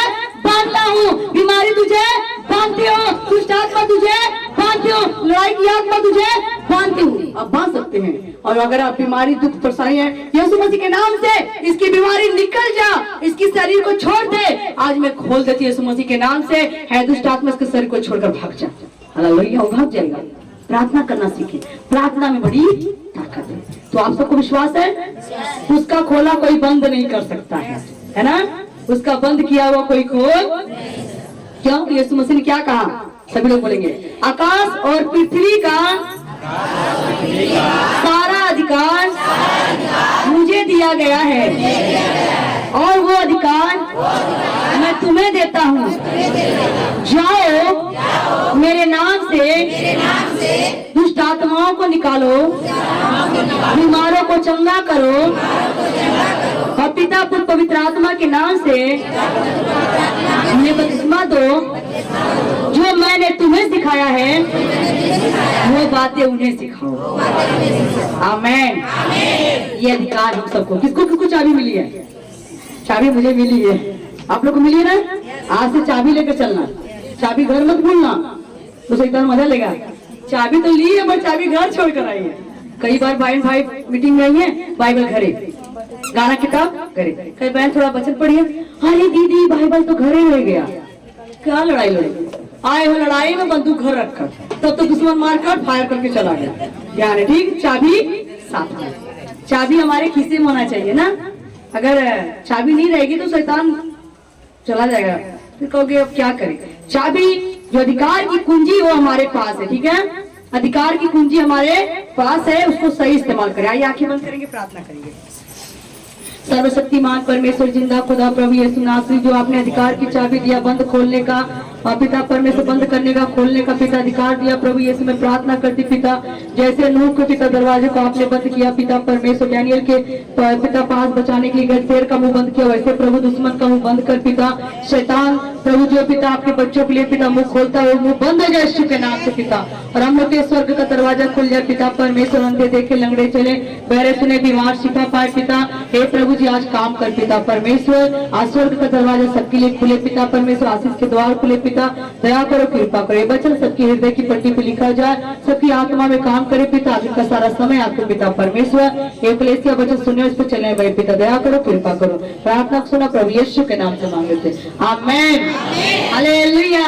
S1: बांधता हूँ, बीमारी तुझे बांधती हूँ, दुष्ट आत्मा तुझे बांधती हूँ, लड़ाई की आत्मा तुझे बांधती हूँ। आप बांध सकते हैं। और अगर आप बीमारी दुख परेशानी है, यीशु मसीह के नाम से इसकी बीमारी निकल जा, इसकी शरीर को छोड़ दे। आज मैं खोल देती हूँ यीशु मसीह के नाम से, है दुष्ट आत्मा इसके शरीर को छोड़कर भाग जा। हालेलुया, भाग जाएगा। प्रार्थना करना सीखे, प्रार्थना में बड़ी ताकत है। तो आप सबको विश्वास है, उसका खोला कोई बंद नहीं कर सकता है ना। उसका बंद किया हुआ कोई खोल, क्यों? यीशु मसीह ने क्या कहा, सभी लोग बोलेंगे, आकाश और पृथ्वी का सारा अधिकार मुझे दिया गया है, और वो अधिकार मैं तुम्हें देता हूँ। जाओ मेरे नाम से दुष्ट आत्माओं को निकालो, बीमारों को चंगा करो, और पिता पुत्र पवित्र आत्मा के नाम से उन्हें बपतिस्मा दो। जो मैंने तुम्हें सिखाया है वो बातें उन्हें सिखाओ। आमीन। ये अधिकार हम सबको, किसको किसको चाबी मिली है? चाबी मुझे मिली है, आप लोग को मिली है ना। आज से चाबी लेकर चलना, चाबी घर मत भूलना, तो शैतान मजा लेगा। चाबी तो ली है, पर चाबी घर छोड़कर आई है। कई बार भाई भाई मीटिंग में आई है, बाइबल घरे, गाना किताब घरे। कई बहन थोड़ा वचन पढ़िए, अरे दीदी बाइबल तो घरे रह गया। क्या लड़ाई लड़ी, आए हो लड़ाई में बंदूक घर रखकर, तब तो दुश्मन मारकर फायर करके चला गया। ध्यान है, ठीक। चाबी साथ में, चाबी हमारे खीसे में होना चाहिए ना। अगर चाबी नहीं रहेगी तो शैतान चला जाएगा, फिर कहोगे अब क्या करें। चाबी जो अधिकार की कुंजी वो हमारे पास है, ठीक है। अधिकार की कुंजी हमारे पास है, उसको सही इस्तेमाल करें। आइए आंखें बंद करेंगे, प्रार्थना करेंगे। सर्वशक्तिमान परमेश्वर जिंदा खुदा प्रभु यीशु नासरी, जो आपने अधिकार की चाबी दिया बंद खोलने का, और पिता परमेश्वर बंद करने का खोलने का पिता अधिकार दिया प्रभु यीशु, मैं प्रार्थना करती पिता, जैसे नूह के पिता दरवाजे को आपने बंद किया पिता परमेश्वर, डैनियल के पिता पास बचाने के लिए शेर का मुंह बंद किया, वैसे प्रभु दुश्मन का मुंह बंद कर पिता। शैतान प्रभु जो पिता आपके बच्चों के लिए पिता मुंह खोलता है, वो मुंह बंद हो जाए यीशु के नाम से पिता। और हम लोग के स्वर्ग का दरवाजा खुल जाए पिता परमेश्वर, अंधे देखे, लंगड़े चले, बहरे सुने, बीमार शिफा पाए पिता। हे प्रभु जी आज काम कर पिता परमेश्वर, आज स्वर्ग का दरवाजा सबके लिए खुले पिता परमेश्वर, आशीष के द्वार खुले पिता। दया करो, कृपा करो, ये वचन सबकी हृदय की पट्टी पे लिखा जाए, सबकी आत्मा में काम करे पिता। आज का सारा समय आपके पिता परमेश्वर, ये कलीसिया वचन सुने, उस पर चलने भाई पिता, दया करो, कृपा करो। प्रार्थना सुना प्रभु यीशु के नाम से मांगते, आमीन। हालेलुया।